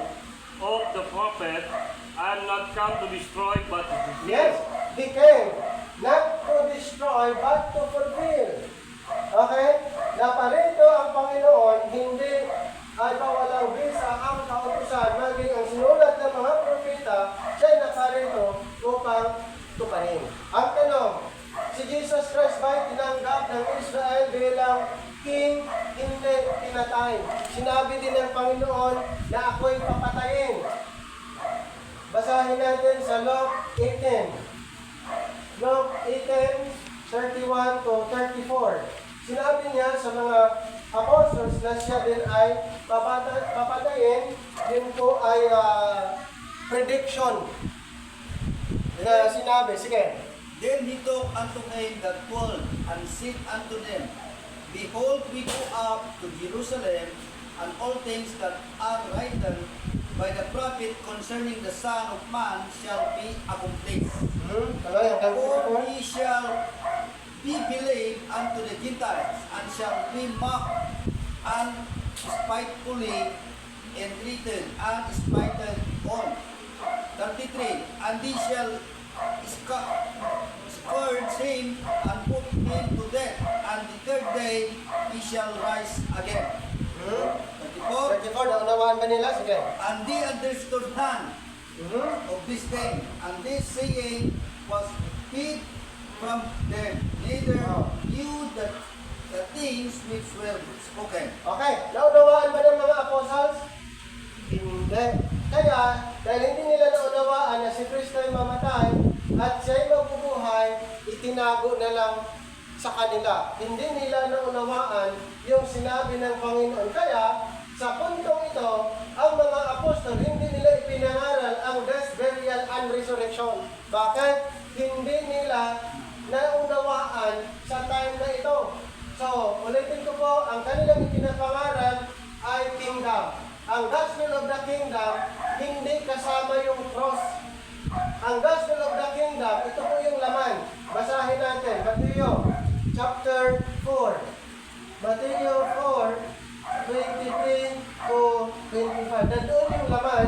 of the prophet. I am not come to destroy but to fulfill. Yes, he came not to destroy but to fulfill. Okay? Naparito ang Panginoon, hindi ay pawalang bisa ang kautusan, maging ang sinulat ng mga propeta, siya'y naparito upang tuparin. Ang tanong, si Jesus Christ ba'y tinanggap ng Israel bilang king? Hindi pinatay. Sinabi din ng Panginoon na ako'y papatayin. Basahin natin sa Luke 18. Luke 18:31 to 34. Sinabi niya sa mga apostles na siya din ay papatayin. Yun po ay prediction. Sinabi, sige. Then he took unto him the 12 and said unto them, Behold, we go up to Jerusalem, and all things that are written by the prophet concerning the Son of Man shall be accomplished. For he shall be believed unto the Gentiles, and shall be mocked, and spitefully entreated, and spited on. 33. And they shall scourge him, and put him to death, and the third day naunawaan ba nila? Sige. And they understood none Mhm. of this thing, and this saying was hid from them, neither knew the things which were spoken. Okay, naunawaan ba ng mga apostles? Hindi. Kaya, dahil hindi nila naunawaan na si Kristo ay mamatay at siya'y mabubuhay, itinago na lang sa kanila. Hindi nila naunawaan yung sinabi ng Panginoon. Kaya, sa puntong ito, ang mga apostol, hindi nila ipinangaral ang death, burial, and resurrection. Bakit? Hindi nila naunawaan sa time na ito. So, ulitin ko po, ang kanilang ipinapangaral ay kingdom. Ang gospel of the kingdom, hindi kasama yung cross. Ang gospel of the kingdom, ito po yung laman. Basahin natin, Mateo chapter 4. Mateo 4, 23 to 25. Nandoon yung laman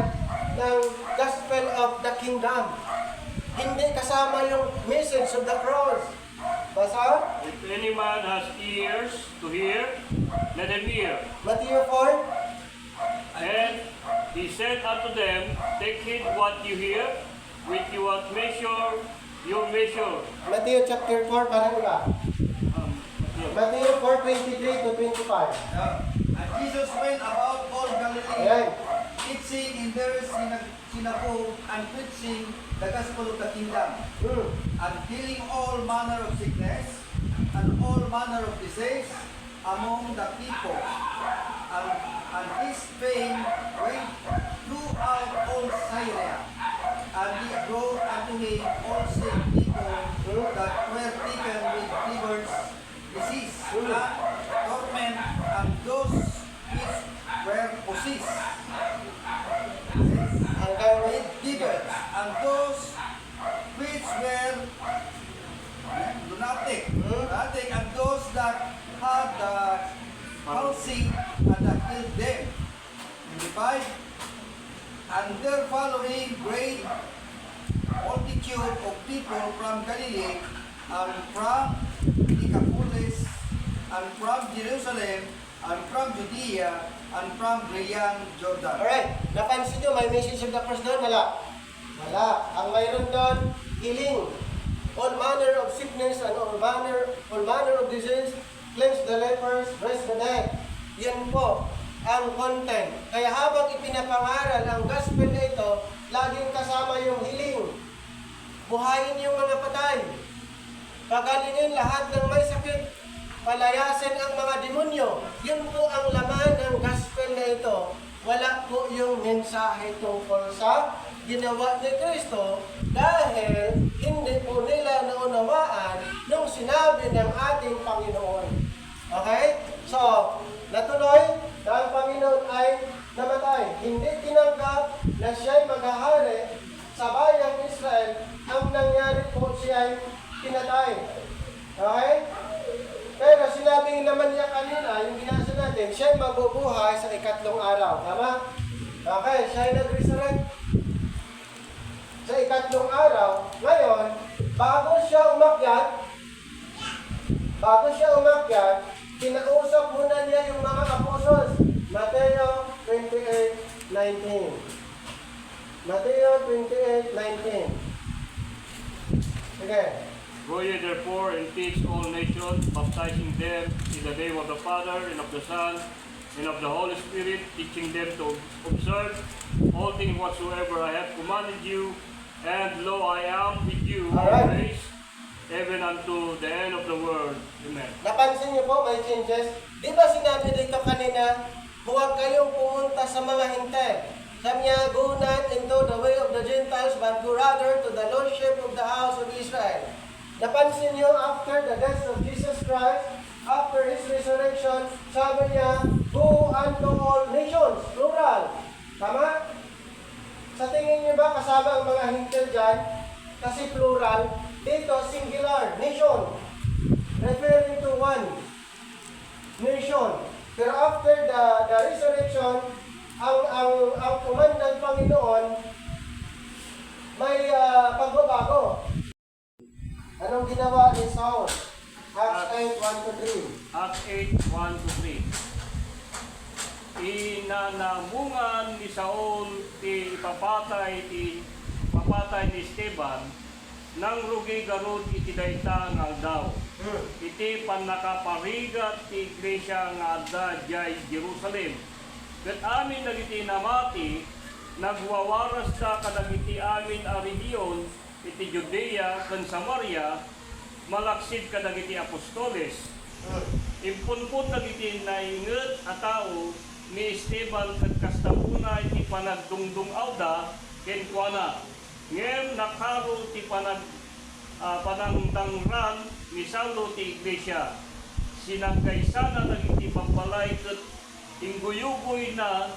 ng gospel of the kingdom. Hindi kasama yung message of the cross. Basa? If any man has ears to hear, let him hear. Mateo 4. And he said unto them, take heed what you hear, with what measure you measure. Mateo chapter 4, parang iba. Matthew. Mateo 4, 23 to 25. And Jesus went about all Galilee, Ayan. teaching in their synagogue and preaching the gospel of the kingdom, and healing all manner of sickness and all manner of disease among the people. And his fame went throughout all Syria. And he brought unto him all sick people that were taken with fevers, disease, and torment, and those which were possessed Hanggang with demons, and those which were lunatic, and those that had the palsy, and that healed them. In the 5, and there following great multitude of people from Galilee, and from Decapolis, and from Jerusalem, and from Judea, and from beyond Jordan. Alright, napansin nyo, may message of the cross doon? Wala. Wala. Ang mayroon doon, healing. All manner of sickness and all manner of disease, cleanse the lepers, raise the dead. Yan po ang content. Kaya habang ipinapangaral ang gospel na ito, laging kasama yung healing. Buhayin yung mga patay. Pagalingin lahat ng may sakit. Palayasin ang mga demonyo. Yun po ang laman ng gospel na ito. Wala po yung mensahe tungkol sa ginawa ni Kristo dahil hindi po nila naunawaan nung sinabi ng ating Panginoon. Okay? So, natuloy na ang Panginoon ay namatay. Hindi tinanggap na siya'y maghahari sa bayang Israel. Ang nangyari po siya'y pinatay. Okay? Pero sinabi naman niya kanina, yung binasa natin, siya'y mabubuhay sa ikatlong araw. Tama? Okay, siya'y nag-resurrect sa ikatlong araw. Ngayon, bago siya umakyat, kinausap muna niya yung mga apostles. Mateo 28:19. Mateo 28:19. Sige. Go ye therefore and teach all nations, baptizing them in the name of the Father, and of the Son, and of the Holy Spirit, teaching them to observe all things whatsoever I have commanded you. And lo, I am with you Alright. always, even unto the end of the world. Amen. Napansin niyo po, may changes. Di ba sinabi dito kanina, huwag kayong pumunta sa mga hintay. Sabi niya, go not into the way of the Gentiles, but go rather to the lordship of the house of Israel. Napansin niyo, after the death of Jesus Christ, after His resurrection, sabi niya, go unto all nations, plural. Tama? Sa tingin niyo ba kasama ang mga hintil dyan? Kasi plural. Dito, singular, nation. Referring to one nation. Pero after the resurrection, ang command ng Panginoon may pagbabago. Anong ginawa ni Saul? Acts 8:1-3. Acts 8:1-3. Inanamungan papatay ni Esteban nang rugi garod iti dayta nga aldaw. Iti panakaparigat ti iglesia nga adda jay Jerusalem. Ket amin dagiti namati nagwawaras ta kadagiti amin a rehiyon iti Judea ken Samaria malaksid kadagiti apostoles. Impunpun dagiti nainget a tao ni Esteban ket kastamuna iti panagdungdung awda ken kuana. Ngem nakaro ti panangtangran ni Saulo ti iglesia. Sinangkaysana dagiti pambalay ket ingguyugoy na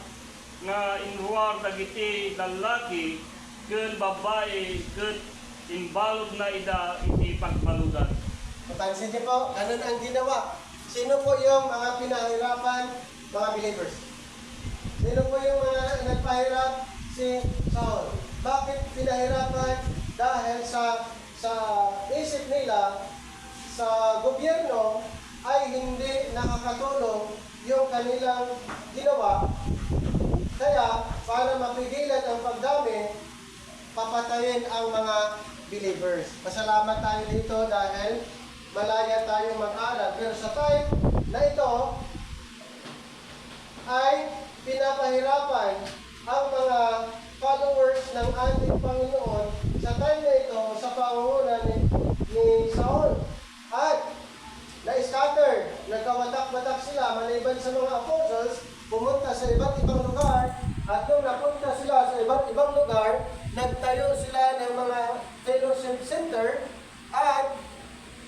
nga inhuwar dagiti lalaki ken babae ket inbalod na ida iti pagbaludan. Mapansin niyo po, ganun ang ginawa. Sino po yung mga pinahirapan? Mga believers. Sino po yung mga nagpahirap? Si Saul. Bakit pinahirapan? Dahil sa isip nila, sa gobyerno ay hindi nakakatulong yung kanilang ginawa. Kaya, para mapigilan ang pagdami, papatayin ang mga believers. Pasalamat tayo dito dahil malaya tayong mag-aral. Pero sa time na ito, ay pinapahirapan ang mga followers ng ating Panginoon sa time na ito sa pangunguna ni Saul. At na-scatter, nagkawatak-watak sila maliban sa mga apostles, pumunta sa iba't ibang lugar, at nung napunta sila sa iba't ibang lugar, nagtayo sila ng mga fellowship center, at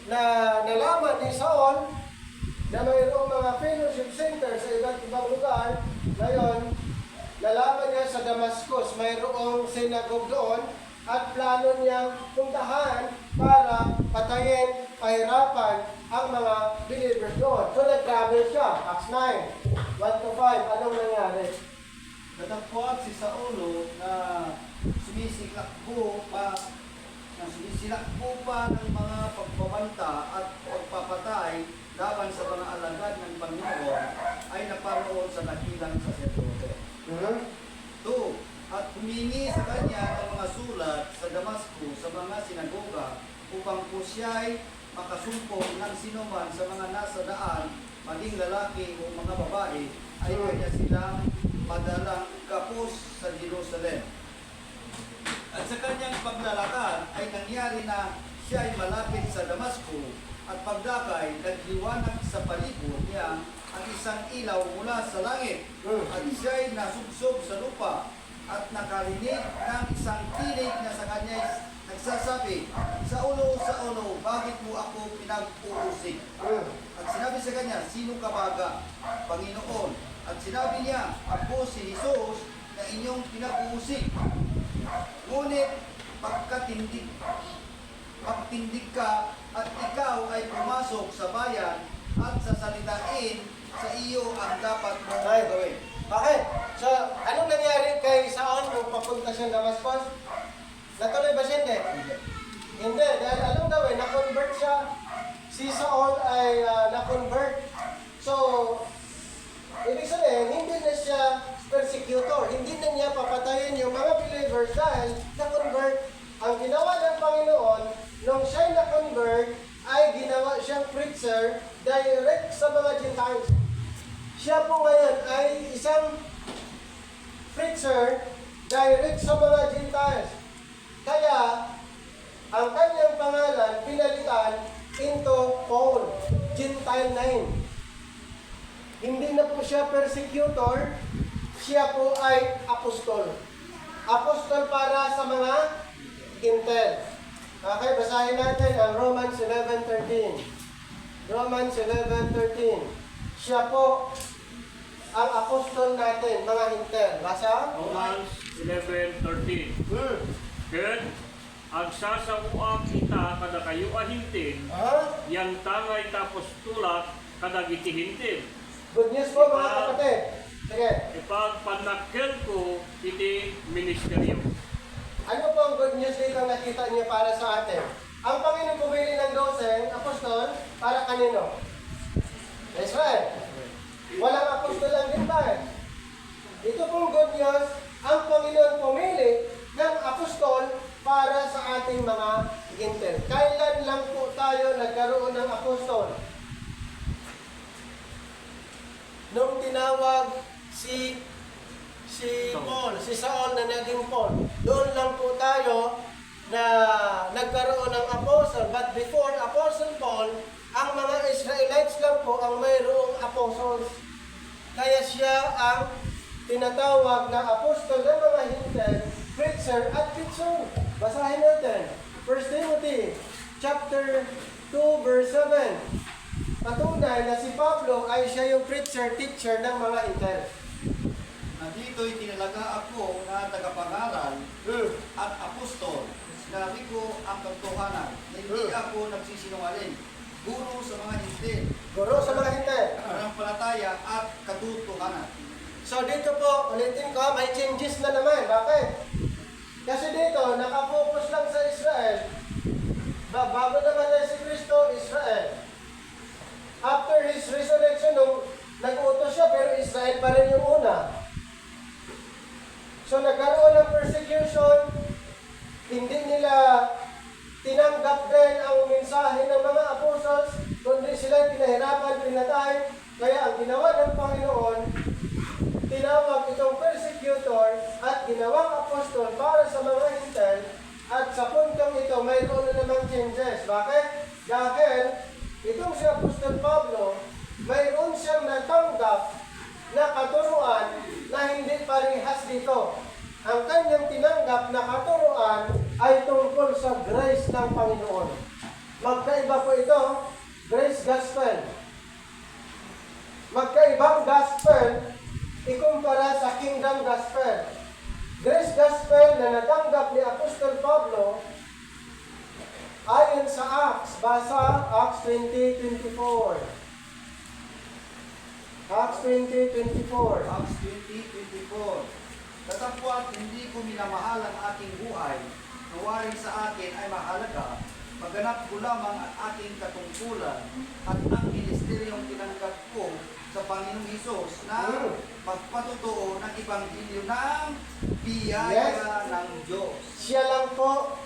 nalaman ni Saul na mayroong mga fellowship center sa iba't ibang lugar. Ngayon, nalaman niya sa Damascus, mayroong synagogue doon, at plano niyang puntahan para patayin, pahirapan ang mga believers doon. So nag-travel siya. Acts 9, 1-5. Anong nangyari? Natagpuan si Saulo na sumisilakbo pa ng mga pagbabanta at pagpapatay laban sa mga alagad ng Panginoon ay naparoon sa dakilang saserdote. 2. At humingi sa kanya ang mga sulat sa Damasco sa mga sinagoga upang po siya'y makasumpong ng sinuman sa mga nasa daan, maging lalaki o mga babae, ay kanya silang madalang kapos sa Jerusalem. At sa kanyang paglalakad ay nangyari na siya ay malapit sa Damasco, at pagdakay nagliwanag sa palibot niya ang isang ilaw mula sa langit, at siya ay nasubsob sa lupa at nakarinig ng isang tinig na sa kanya nagsasabi, Saulo, Saulo, bakit mo ako pinag-uusig? At sinabi sa kanya, sino ka baga, Panginoon? At sinabi niya, ako si Jesus na inyong pinag-uusig. Ngunit pagtindig ka at ikaw ay pumasok sa bayan at sasalitain sa iyo ang dapat mong gawin. Okay. So, anong nangyari kay Saul nung papunta siya Damascus? Natuloy ba siya? Hindi. Dahil anong gawin? Na-convert siya. Si Saul ay na-convert. So, ibig sabihin, hindi na siya persecutor. Hindi na niya papatayin yung mga believers dahil na-convert. Ang ginawa ng Panginoon, nung siya'y na-convert, ay ginawa siyang preacher direct sa mga Gentiles. Siya po ngayon ay isang preacher direct sa mga Gentiles. Kaya, ang kanyang pangalan pinalitan into Paul, Gentile name. Hindi na po siya persecutor, siya po ay apostol. Apostol para sa mga Gentile. Okay, basahin natin ang Romans 11:13. Romans 11:13. Siya po ang apostol natin, mga Gentile. Basa? Romans 11:13. Ken agsasauak kita kada kayo ahintin, yang tangay tapos tulak kada giti hintin. Good news po mga kapatid. Sige. Ipagpanakkel ko iti ministeryo. Ano po ang good news dito nakita niyo para sa atin? Ang Panginoon pumili ng 12 apostol para kanino? Israel. Walang apostol ang Gentile. Ito pong good news ang Panginoon pumili ng apostol para sa ating mga Gintil. Kailan lang po tayo nagkaroon ng apostol? Nung tinawag si Paul, si Saul na naging Paul. Doon lang po tayo na nagkaroon ng apostle. But before Apostle Paul, ang mga Israelites lang po ang mayroong apostles. Kaya siya ang tinatawag na apostol ng mga Hintil, preacher at teacher. Basahin natin. 1 Timothy chapter 2 verse 7. Patunay na si Pablo ay siya yung preacher, teacher ng mga Hintil. Na dito'y tinalaga ako na tagapangaral at apostol. Sinabi ko ang katotohanan. Hindi ako nagsisinungaling. Guro sa mga Hintil. Guro sa mga Hintil. Pananampalataya at katotohanan. So dito po, ulitin ko, may changes na naman. Bakit? Kasi dito, nakafocus lang sa Israel. Bago naman na si Kristo, Israel. After His resurrection, nung nag-utos siya, pero Israel pa rin yung una. So nagkaroon ng persecution, hindi nila tinanggap din ang mensahe ng mga apostles, kundi sila pinahirapan, pinatay. Kaya ang ginawa ng Panginoon, tinawag itong persecutor at ginawang apostol para sa mga Hintil. At sa puntong ito, mayroon na namang changes. Bakit? Dahil itong si Apostol Pablo, mayroon siyang natanggap na katuruan na hindi parehas dito. Ang kanyang tinanggap na katuruan ay tungkol sa grace ng Panginoon. Magkaiba po ito, grace gospel. Magkaibang gospel, ikumpara sa kingdom gospel. Grace gospel na natanggap ni Apostol Pablo ayon sa Acts, basa Acts 20:24. Acts 20:24. Acts 20:24. Tatapwat hindi ko minamahal ang ating buhay, nawari sa atin ay mahalaga, maganap ko lamang ang ating katungkulan at ang ministeryong tinanggap ko sa Panginoong Hesus na magpatotoo ng Ebanghelyo ng biyaya ng Diyos. Siya lang po,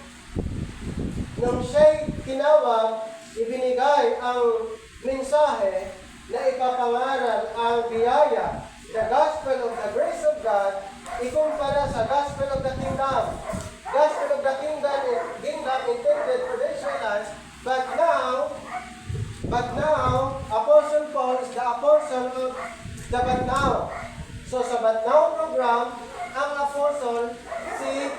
nung siya'y tinawag, ibinigay ang mensahe na ipapangaral ang biyaya, the gospel of the grace of God, ikumpara sa gospel of the kingdom. Gospel of the kingdom intended for the Israelites, but now, Apostle Paul is the apostle of the But Now. So sa But Now program, ang apostle si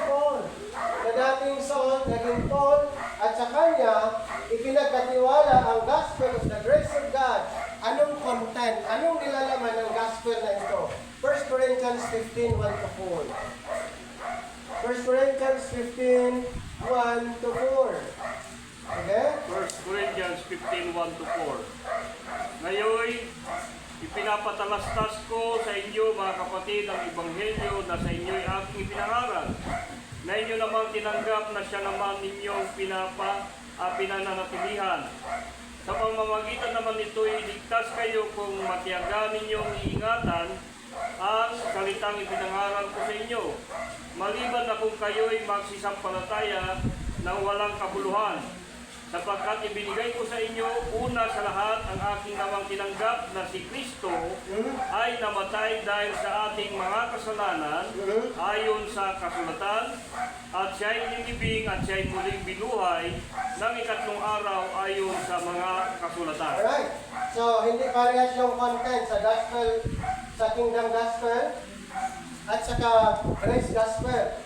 Paul. Na dating Saul, naging Paul, at sa kanya, ipinagkatiwala ang gospel of the grace of God. Anong content? Anong nilalaman ng gospel na ito? 1 Corinthians 15:1-4. 1 Corinthians 15:1-4. Okay? 1 Corinthians 15:1-4. Ngayon, ipinapatalastas ko sa inyo mga kapatid ang Ebanghelyo na sa inyo'y aking ipinangaral, na inyo namang tinanggap na siya naman ninyong pinananatilihan. Sa pamamagitan naman nito'y ligtas kayo kung matiyagan ninyong iingatan ang salitang ipinangaral ko sa inyo, maliban na kung kayo'y magsisampalataya ng walang kabuluhan. Sapagkat ibinigay ko sa inyo una sa lahat ang aking namang tinanggap na si Kristo ay namatay dahil sa ating mga kasalanan ayon sa kasulatan, at siya'y inibig at siya'y muling binuhay ng ikatlong araw ayon sa mga kasulatan. Alright. So, hindi parehas yung content sa gospel, sa kingdom gospel, at saka grace gospel.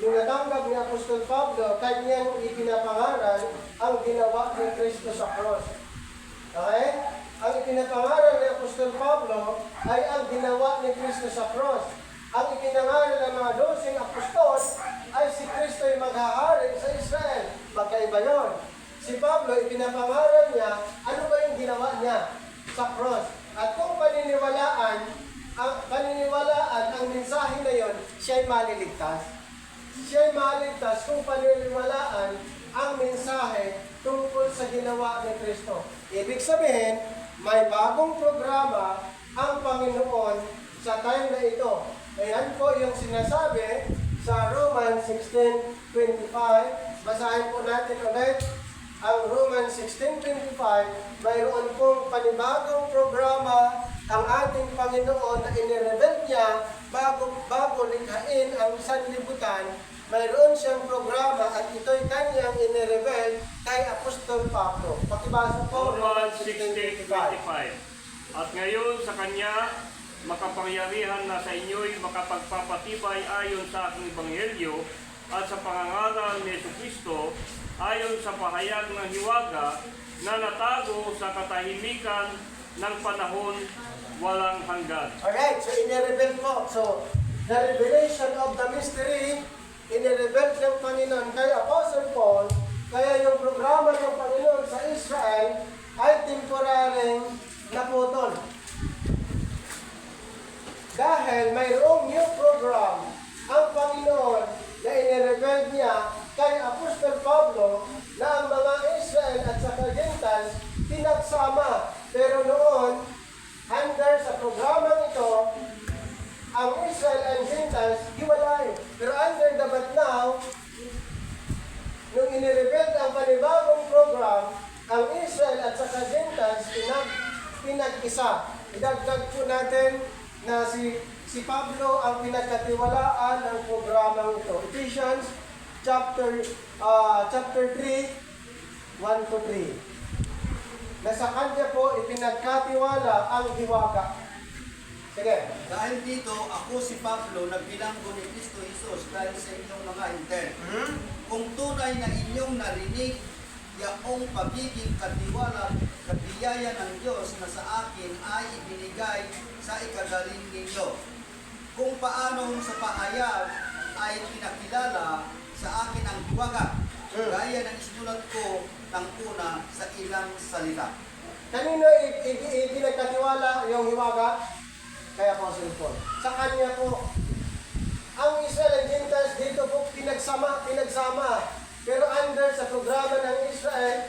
Yung natanggap ni Apostol Pablo, kanyang ipinapangaral ang ginawa ni Kristo sa cross. Okay? Ang ipinapangaral ni Apostol Pablo ay ang ginawa ni Kristo sa cross. Ang ipinangaral ng mga 12 apostol ay si Kristo ay maghahari sa Israel. Magkaiba yun. Si Pablo, ipinapangaral niya, ano ba yung ginawa niya sa cross? At kung paniniwalaan ang mensahe na yun, siya'y maliligtas. Siya'y maligtas kung paniniwalaan ang mensahe tungkol sa ginawa ni Kristo. Ibig sabihin, may bagong programa ang Panginoon sa time na ito. Ayan po yung sinasabi sa Romans 16:25. Basahin po natin ulit ang Romans 16:25. Mayroon pong panibagong programa ang ating Panginoon na inireveal niya bago likhain ang sanlibutan. Mayroon siyang programa at ito'y kanyang inireveal kay Apostol Pablo. Pakibasa po Romans 16:25. At ngayon sa Kanya, makapangyarihan na sa inyo'y makapagpapatibay ayon sa aking ebanghelyo at sa pangangaral ni Jesucristo ayon sa pahayag ng hiwaga na natago sa katahimikan ng panahon walang hanggan. Alright, so inireveal po. So, the revelation of the mystery, inireveal ng Panginoon kay Apostle Paul, kaya yung programa ng Panginoon sa Israel ay temporaryeng naputol. Dahil mayroong new program ang Panginoon na inireveal niya kay Apostol Pablo na ang mga Israel at saka Gentiles pinagsama. Pero noon, under sa programang ito, ang Israel and Gentiles hiwalay. Pero under the but now, nung inireveal ang panibagong program, ang Israel at saka Gentiles pinag-isa. Idagdag po natin na si Pablo ang pinagkatiwalaan ng programang ito. Ephesians chapter 3, 1-3. Na sa kanya po ipinagkatiwala ang hiwaga. Sige. Dahil dito, ako si Pablo, nagbilanggo ni Kristo Jesus dahil sa inyong mga hintel. Kung tunay na inyong narinig, yaong pagiging katiwala, kabiyaya ng Diyos na sa akin ay ibinigay sa ikagaling ninyo. Kung paano sa pahayag ay pinakilala sa akin ang hiwaga, gaya ng isinulat ko ng una sa ilang salita. Kanino ipinagkatiwala yung hiwaga? Kaya Apostle Paul. Sa kanya po. Ang Israel and Gentiles dito po pinagsama. Pero under sa programa ng Israel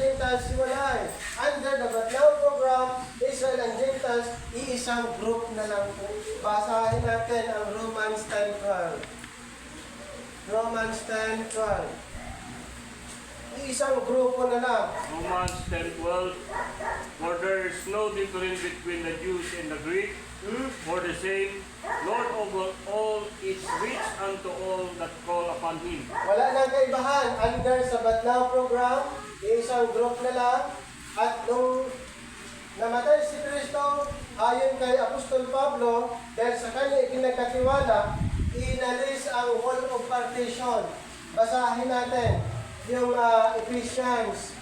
Gentiles hiwalay. Under the but now program, Israel and Gentiles, iisang group na lang po. Basahin natin ang Romans 10:12. Romans 10:12. Isang grupo na lang. Romans 10:12. For there is no difference between the Jews and the Greek, for the same Lord over all is rich unto all that call upon Him. Wala nang kaibahan. Under sa Batlaw program, isang group na lang. At nung namatay si Kristo, ayon kay Apostol Pablo, dahil sa kanya ipinagkatiwala, inalis ang wall of partition. Basahin natin yung Ephesians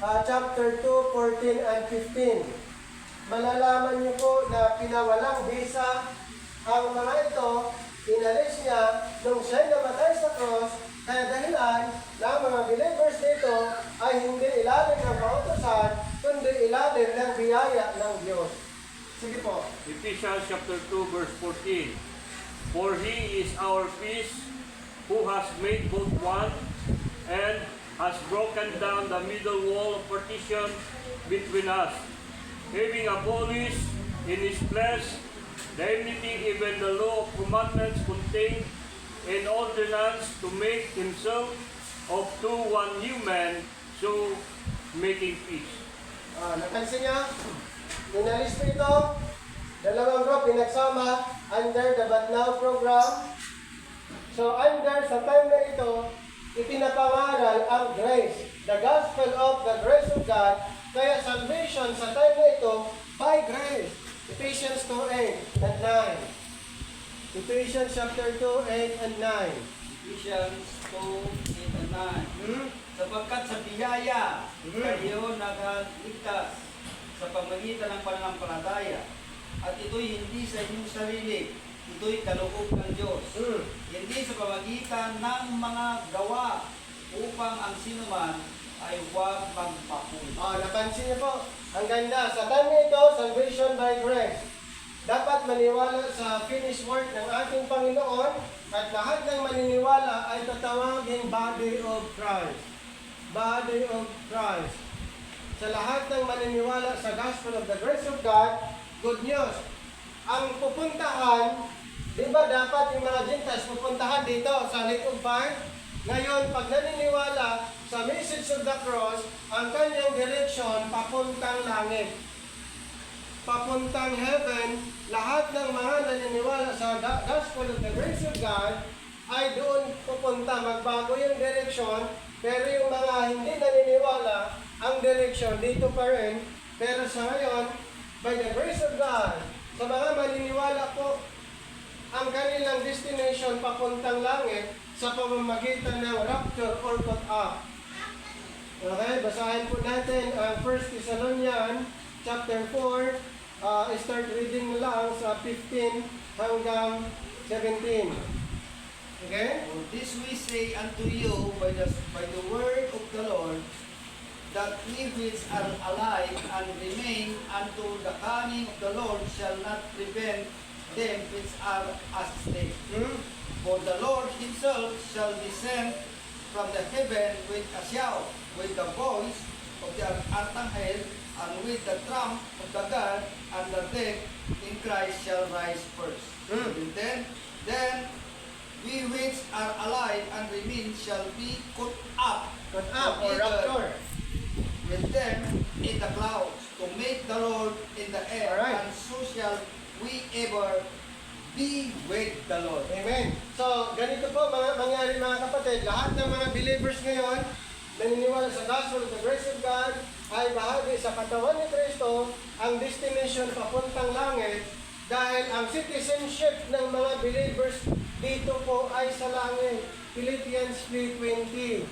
chapter 2, 14 and 15. Malalaman niyo po na pinawalang bisa ang mga ito, inalis niya nung siya'y namatay sa cross, kaya dahilan na ang mga believers dito ay hindi ilalim ng kautusan, kundi ilalim ng biyaya ng Diyos. Sige po. Ephesians chapter 2 verse 14. For He is our peace, who has made both one, and has broken down the middle wall of partition between us, having abolished in His flesh the enmity, even the law of commandments contained in ordinance, to make Himself of two one new man, so making peace. Napansin niya? Inalis po ito. Dalawang group pinagsama under the But Now program. So under sa time na ito, ipinapangaral ang grace, the gospel of the grace of God. Kaya salvation sa time na ito, by grace. Ephesians 2:8 and 9. Ephesians chapter 2, 8 and 9. Ephesians 2:8 and 9. Sapagkat sa biyaya, kayo nagaligtas sa pamagitan ng pananampalataya. At ito'y hindi sa inyong sarili, ito'y kaloob ng Diyos. Hindi sa pamagitan ng mga gawa, upang ang sinuman ay huwag magpahuli. Napansin niyo po, ang ganda. Sa time na ito, salvation by grace. Dapat maniwala sa finished work ng ating Panginoon at lahat ng maniniwala ay tatawagin body of Christ. Body of Christ. Sa lahat ng maniniwala sa gospel of the grace of God, good news. Ang pupuntahan Di ba dapat yung mga Gentiles pupuntahan dito sa Lake of Fire? Ngayon, pag naniniwala sa message of the cross, ang kanyang direction papuntang langit. Papuntang heaven, lahat ng mga naniniwala sa gospel of the grace of God ay doon pupunta. Magbago yung direction, pero yung mga hindi naniniwala, ang direction dito pa rin. Pero sa ngayon, by the grace of God, sa mga maniniwala po, ang kanilang destination papuntang langit sa pamamagitan ng rapture or caught up. Okay, basahin po natin ang 1 Thessalonians chapter 4, start reading lang sa 15 hanggang 17. Okay? For this we say unto you by the word of the Lord, that we which are alive and remain unto the coming of the Lord shall not prevent them which are asleep. For the Lord himself shall descend from the heaven with a shout, with the voice of the archangel, and with the trump of the God, and the dead in Christ shall rise first. And then we which are alive and remain shall be caught up, Caught up or together rapture. with them in the clouds to meet the Lord in the air, Alright. and so shall we ever be with the Lord. Amen. So, ganito po mangyari mga kapatid. Lahat ng mga believers ngayon, naniniwala sa gospel of the grace of God, ay bahagi sa katawan ni Kristo, ang destination papuntang langit, dahil ang citizenship ng mga believers dito po ay sa langit. Philippians 3:20.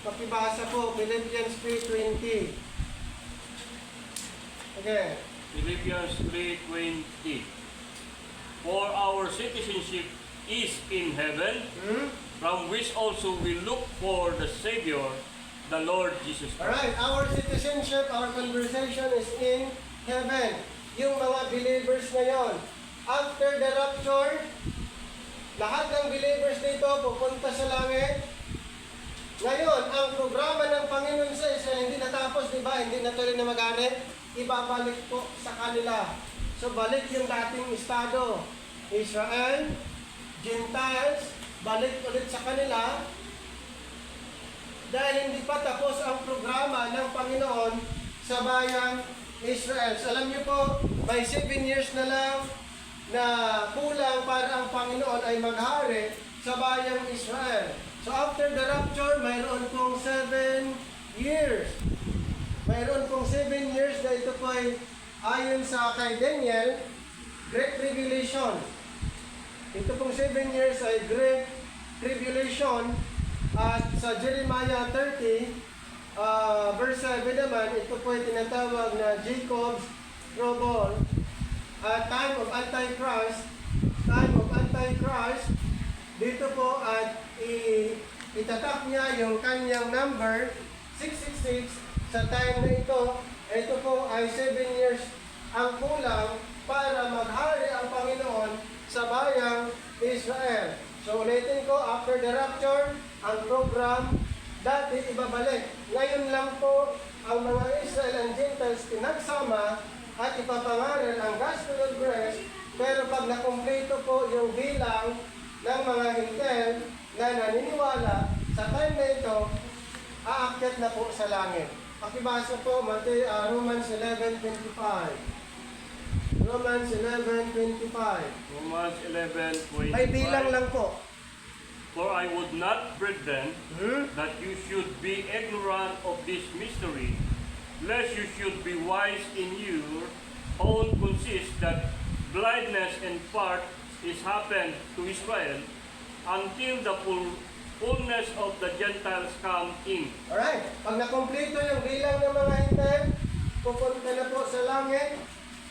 Pakibasa po, Philippians 3:20. Okay. Philippians 3:20. For our citizenship is in heaven, from which also we look for the Savior, the Lord Jesus Christ. Alright, our citizenship, our conversation is in heaven. Yung mga believers ngayon, after the rapture, lahat ng believers dito pupunta sa langit. Ngayon, ang programa ng Panginoon sa Israel hindi natapos, di ba? Hindi na tuloy na mag-ari. Ibabalik po sa kanila. So, balik yung dating estado. Israel, Gentiles, balik ulit sa kanila. Dahil hindi pa tapos ang programa ng Panginoon sa bayang Israel. So, alam niyo po, may 7 years na lang na kulang para ang Panginoon ay maghari sa bayang Israel. So, after the rapture, mayroon pong 7 years. Mayroon pong 7 years na ito po ay ayon sa kay Daniel, Great Tribulation. Ito pong 7 years ay Great Tribulation. At sa Jeremiah 30, verse 7 naman, ito po ay tinatawag na Jacob's trouble. Time of Antichrist. Time of Antichrist. Dito po at itatak niya yung kanyang number 666 sa time na ito. Ito po ay 7 years ang kulang para maghari ang Panginoon sa bayang Israel. So ulitin ko, after the rapture, ang program dati ibabalik. Ngayon lang po ang mga Israel and Gentiles pinagsama at ipapangaral ang gospel of grace. Pero pag nakumpleto po yung bilang ng mga hintel na naniniwala sa time na ito, aakyat na po sa langit. Pakibasa po, Romans 11:25. Romans 11:25. Romans 11:25. May bilang lang po. For I would not, brethren, that you should be ignorant of this mystery, lest you should be wise in your own conceit, that blindness in part is happened to Israel, until the fullness of the Gentiles come in. Alright, pag nakumpleto yung bilang ng mga hintel, pupunta na po sa langit,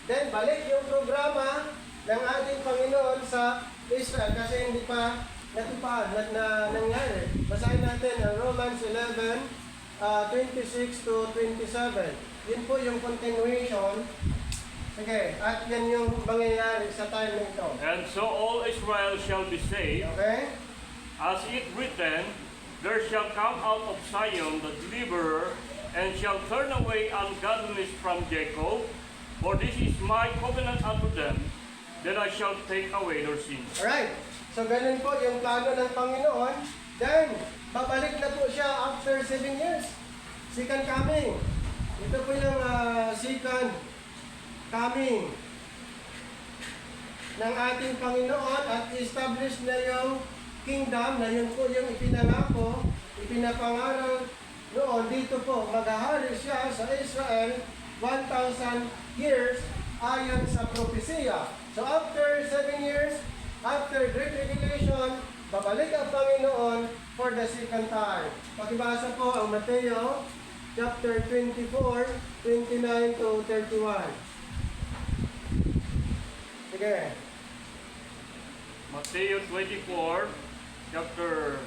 then balik yung programa ng ating Panginoon sa Israel kasi hindi pa natupad na nangyari. Basahin natin ang Romans 11:26 to 27. Yun po yung continuation. Sige, at yan yung mangyayari sa time na ito. And so all Israel shall be saved, Okay? as it written, there shall come out of Zion the deliverer, and shall turn away ungodliness from Jacob. For this is my covenant unto them, then I shall take away their sins. Alright, so ganun po yung plano ng Panginoon. Then, babalik na po siya after 7 years. Second coming. Ito po yung second coming ng ating Panginoon at establish na yung kingdom na yun po yung ipinangako, ipinapangaral noon. Dito po, maghahari siya sa Israel 1,000 years ayon sa propesya. So after 7 years, after Great Tribulation, babalik ang Panginoon for the second time. Pakibasa po ang Mateo chapter 24, 29 to 31. Sige. Matthew 24, chapter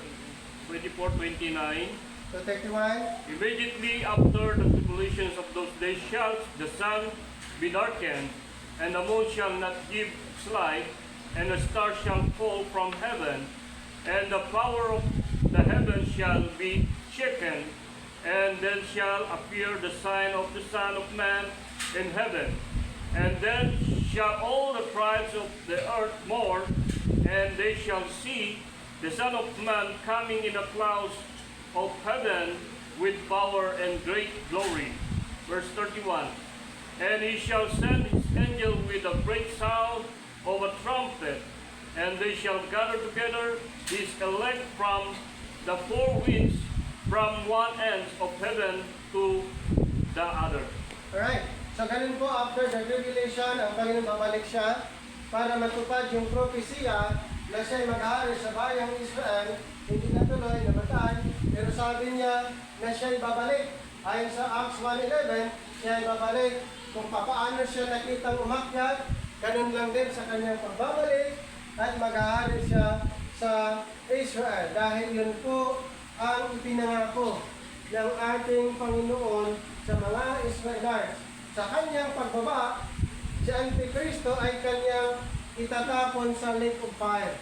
24, 29. So 31. Immediately after the tribulations of those days shall the sun be darkened, and the moon shall not give its light, and the stars shall fall from heaven, and the power of the heaven shall be shaken, and then shall appear the sign of the Son of Man in heaven. And then shall all the tribes of the earth mourn, and they shall see the Son of Man coming in the clouds of heaven with power and great glory. Verse 31. And he shall send his angel with a great sound of a trumpet, and they shall gather together his elect from the four winds, from one end of heaven to the other. Alright. So ganun po, after the tribulation, ang Panginoon babalik siya para matupad yung propesya na siya'y mag-ahari sa bayang Israel. Hindi natuloy, namatay, pero sabi niya na siya'y babalik. Ayon sa Acts 1:11, siya'y babalik. Kung papaano siya nakitang umakyat, ganun lang din sa kanyang pagbabalik at mag-ahari siya sa Israel. Dahil yun po ang ipinangako ng ating Panginoon sa mga Israelites. Sa kanyang pagbaba, si Antikristo ay kanyang itatapon sa lake of fire.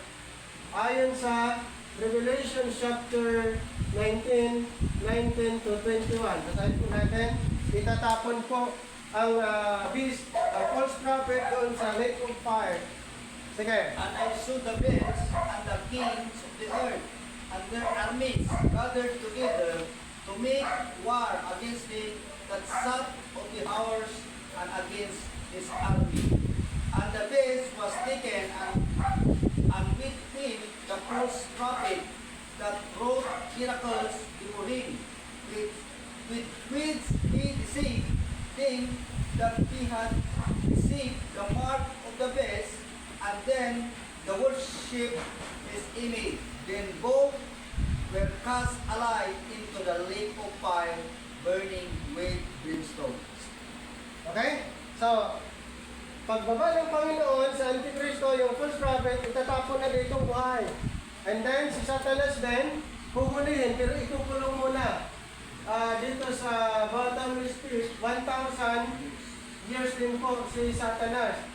Ayon sa Revelation chapter 19, 19 to 21. Basahin po natin. Itatapon po ang beast, ang false prophet doon sa lake of fire. Sige. And I saw the beasts and the kings of the earth and their armies gathered together to make war against him that sat on the horse and against his army. And the beast was taken, and with him the false prophet that wrought miracles before him, with which he deceived them that he had received the mark of the beast, and then the worship his image. Then both were cast alive into the lake of fire, burning with brimstone. Okay? So, pagbaba ng Panginoon sa Antikristo, yung false prophet, itatapon na dito buhay. And then, si Satanas din, huhulihin, pero ikukulong muna. Dito sa bottomless pit, 1,000 years din po si Satanas.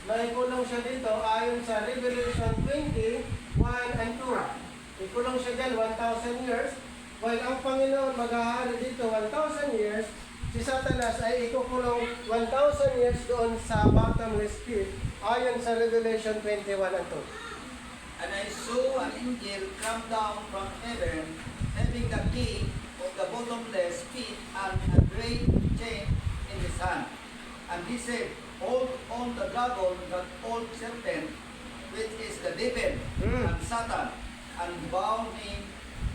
Naikulong siya dito ayon sa Revelation 20, 1 and 2. Ikulong siya dyan 1,000 years. While ang Panginoon maghahari dito 1,000 years, si Satanas ay ikukulong 1,000 years doon sa bottomless pit ayon sa Revelation 21 and 2. And I saw an angel come down from heaven, having the key of the bottomless pit and a great chain in his hand. And he said, Hold on the dragon, that old serpent, which is the devil and Satan, and bound him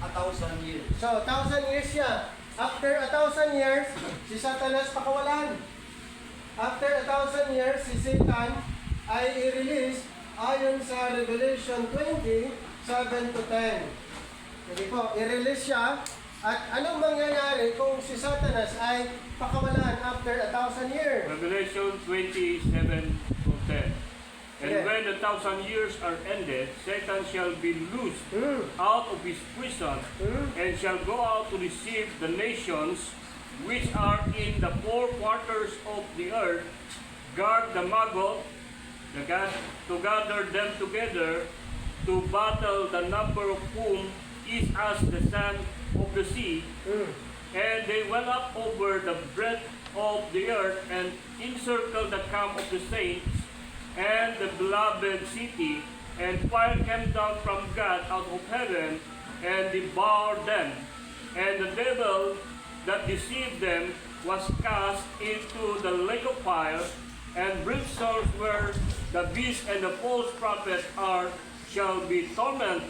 1,000 years. So, 1,000 years siya. After 1,000 years, si Satanas pakawalan. After 1,000 years, si Satan ay i-release ayon sa Revelation 20, 7 to 10. Hindi po, i-release siya. At anong mangyayari kung si Satanas ay pakawalan after 1,000 years? Revelation 27 to 10. And Yeah. when the 1,000 years are ended, Satan shall be loosed out of his prison, and shall go out to deceive the nations which are in the four quarters of the earth, guard the maggot, to gather them together, to battle, the number of whom is as the sand of the sea. And they went up over the breadth of the earth, and encircled the camp of the saints, and the beloved city, and fire came down from God out of heaven and devoured them. And the devil that deceived them was cast into the lake of fire, and brimstone where the beast and the false prophet are, shall be torment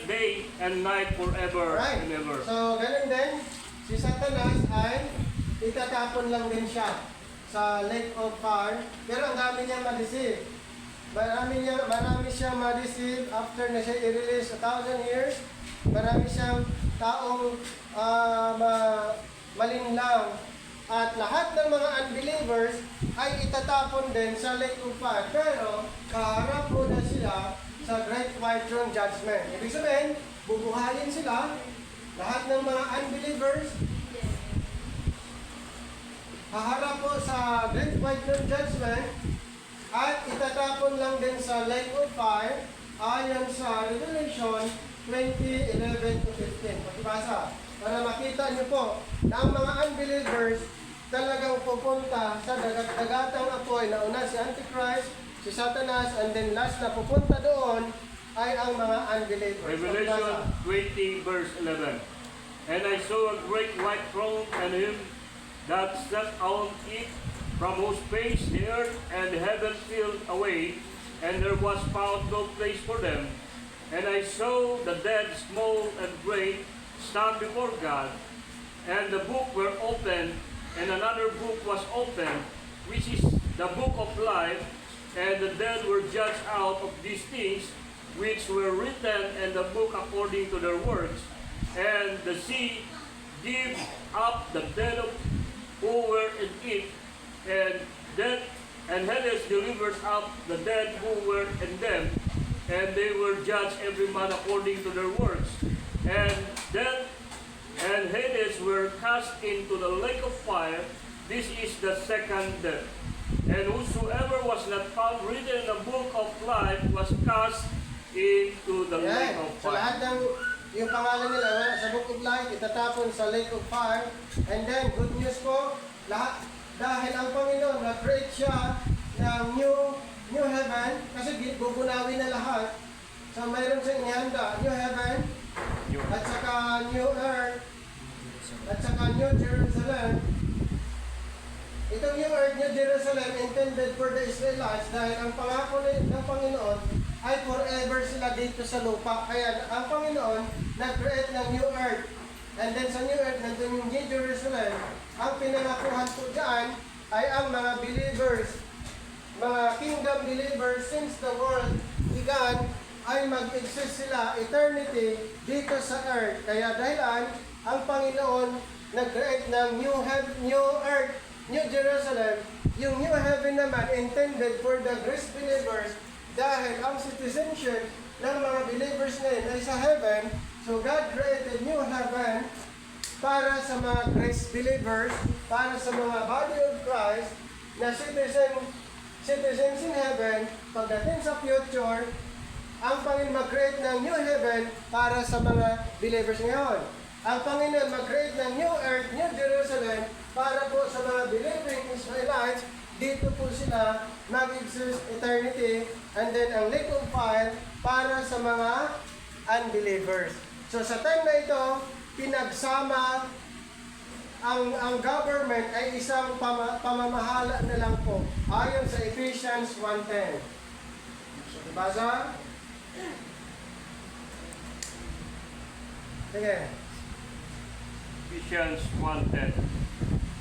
day and night forever Right. and ever. So, ganun din, si Satanas ay itatapon lang din siya sa lake of fire. Pero ang dami niya ma-deceive. Marami siyang ma-deceive after na siya i-release 1,000 years. Marami siyang taong malinlang. At lahat ng mga unbelievers ay itatapon din sa lake of fire. Pero, kaharap muna sila sa Great White Throne Judgment. Ibig sabihin, bubuhayin sila, lahat ng mga unbelievers, haharap po sa Great White Throne Judgment, at itatapon lang din sa lake of fire, ayon sa Revelation 20:11 to 15. Pakibasa, para makita niyo po na ang mga unbelievers talagang pupunta sa dagat-dagatang apoy na una si Antichrist, si Satanas, and then last na pupunta doon ay ang mga unbelievers. Revelation 20 verse 11. And I saw a great white throne and him that sat on it, from whose face the earth and heaven filled away, and there was found no place for them. And I saw the dead, small and great, stand before God, and the book were opened, and another book was opened, which is the book of life, and the dead were judged out of these things which were written in the book according to their works. And the sea gave up the dead who were in it, and death and Hades delivered up the dead who were in them, and they were judged every man according to their works. And death and Hades were cast into the lake of fire. This is the second death. And whosoever was not found written in the book of life was cast into the lake Yan. of So lahat fire. ng yung pangalan nila wala sa Book of Life, itatapon sa Lake of Fire. And then, good news po, lahat, dahil ang Panginoon, nag-create siya ng new heaven, kasi gugunawin na lahat. So mayroon siyang ihanda, new heaven, at saka new earth, at saka new Jerusalem. Itong new earth, new Jerusalem, intended for the Israelites dahil ang pangako ng Panginoon ay forever sila dito sa lupa. Kaya ang Panginoon nag-create ng new earth. And then sa new earth, nandun yung new Jerusalem. Ang pinangakuhan po dyan ay ang mga believers, mga kingdom believers since the world began, ay mag-exist sila eternity dito sa earth. Kaya dahilan, ang Panginoon nag-create ng new earth, new Jerusalem. Yung new heaven naman intended for the grace believers dahil ang citizenship ng mga believers ngayon ay sa heaven. So God created new heaven para sa mga grace believers, para sa mga body of Christ na citizens in heaven. Pagdating sa future, ang Panginoon mag-create ng new heaven para sa mga believers ngayon. Ang Panginoon mag-create ng new earth, new Jerusalem para po sa mga believing Israelites. Dito po sila mag-exist eternity, and then ang lake of fire para sa mga unbelievers. So sa time na ito, pinagsama ang government ay isang pamamahala na lang po ayon sa Ephesians 1:10. So dibaza? Sige. Ephesians 1:10.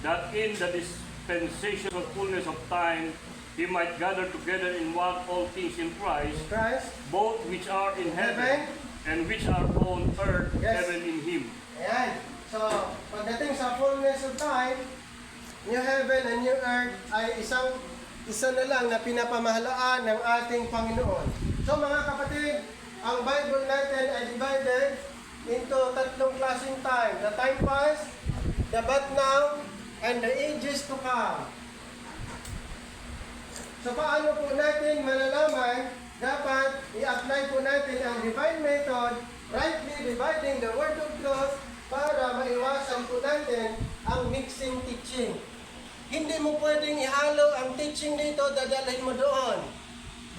That in the dispensation of fullness of time he might gather together in one all things in Christ, Christ. both which are in heaven and which are on earth, Yes. even in him. Ayan. So, pagdating sa fullness of time, new heaven and new earth ay isa na lang na pinapamahalaan ng ating Panginoon. So mga kapatid, ang Bible natin ay divided into tatlong klaseng time. The time past, the but now, and the ages to come. So paano po natin malalaman? Dapat i-apply po natin ang divine method, rightly dividing the word of God, para maiwasan po natin ang mixing teaching. hindi mo pwedeng ihalo ang teaching dito, dadalhin mo doon.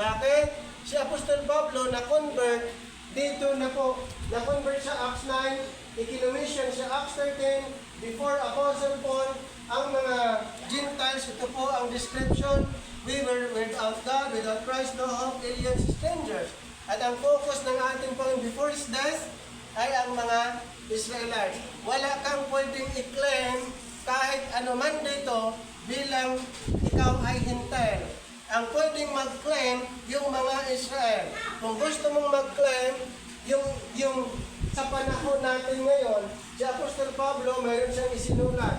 Bakit? Si Apostol Pablo na-convert dito na po. Na-convert siya Acts 9, ikinumission siya Acts 13, before Apostle Paul, ang mga Gentiles, ito po ang description. We were without God, without Christ, no hope, aliens, strangers. At ang focus ng ating Panginoon before His death ay ang mga Israelites. Wala kang pwedeng i-claim kahit ano man dito bilang ikaw ay hintel. Ang pwedeng mag-claim yung mga Israel. Kung gusto mong mag-claim yung sa panahon natin ngayon, si Apostol Pablo mayroon siyang isinulat.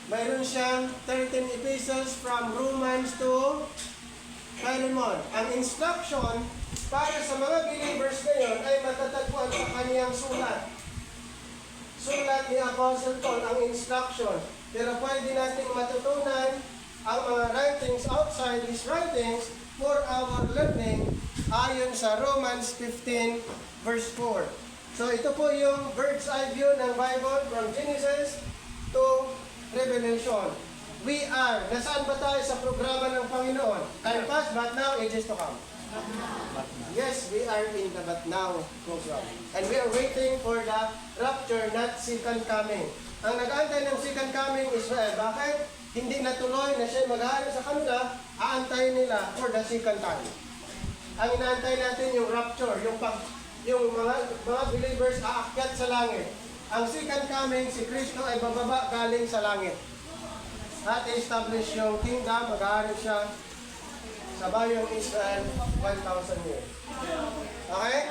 Mayroon siyang 13 epistles from Romans to Philemon. Ang instruction para sa mga believers ngayon ay matatagpuan sa kaniyang sulat. Sulat ni Apostle Paul ang instruction. Pero pwede nating matutunan ang mga writings outside his writings for our learning ayon sa Romans 15 verse 4. So ito po yung bird's eye view ng Bible from Genesis to Revelation. We are, nasaan ba tayo sa programa ng Panginoon? Time past, but now, ages to come. Yes, we are in the but now program. And we are waiting for the rapture, not second coming. Ang nag-aantay ng second coming Israel. Bakit? Hindi natuloy na siya mag-aaral sa kanila, aantayin nila for the second coming. Ang inaantay natin yung rapture, yung mga believers aakyat sa langit. Ang second coming, si Kristo ay bababa galing sa langit. At establish yung kingdom, mag-aaral siya sa bayang Israel 1,000 years. Okay?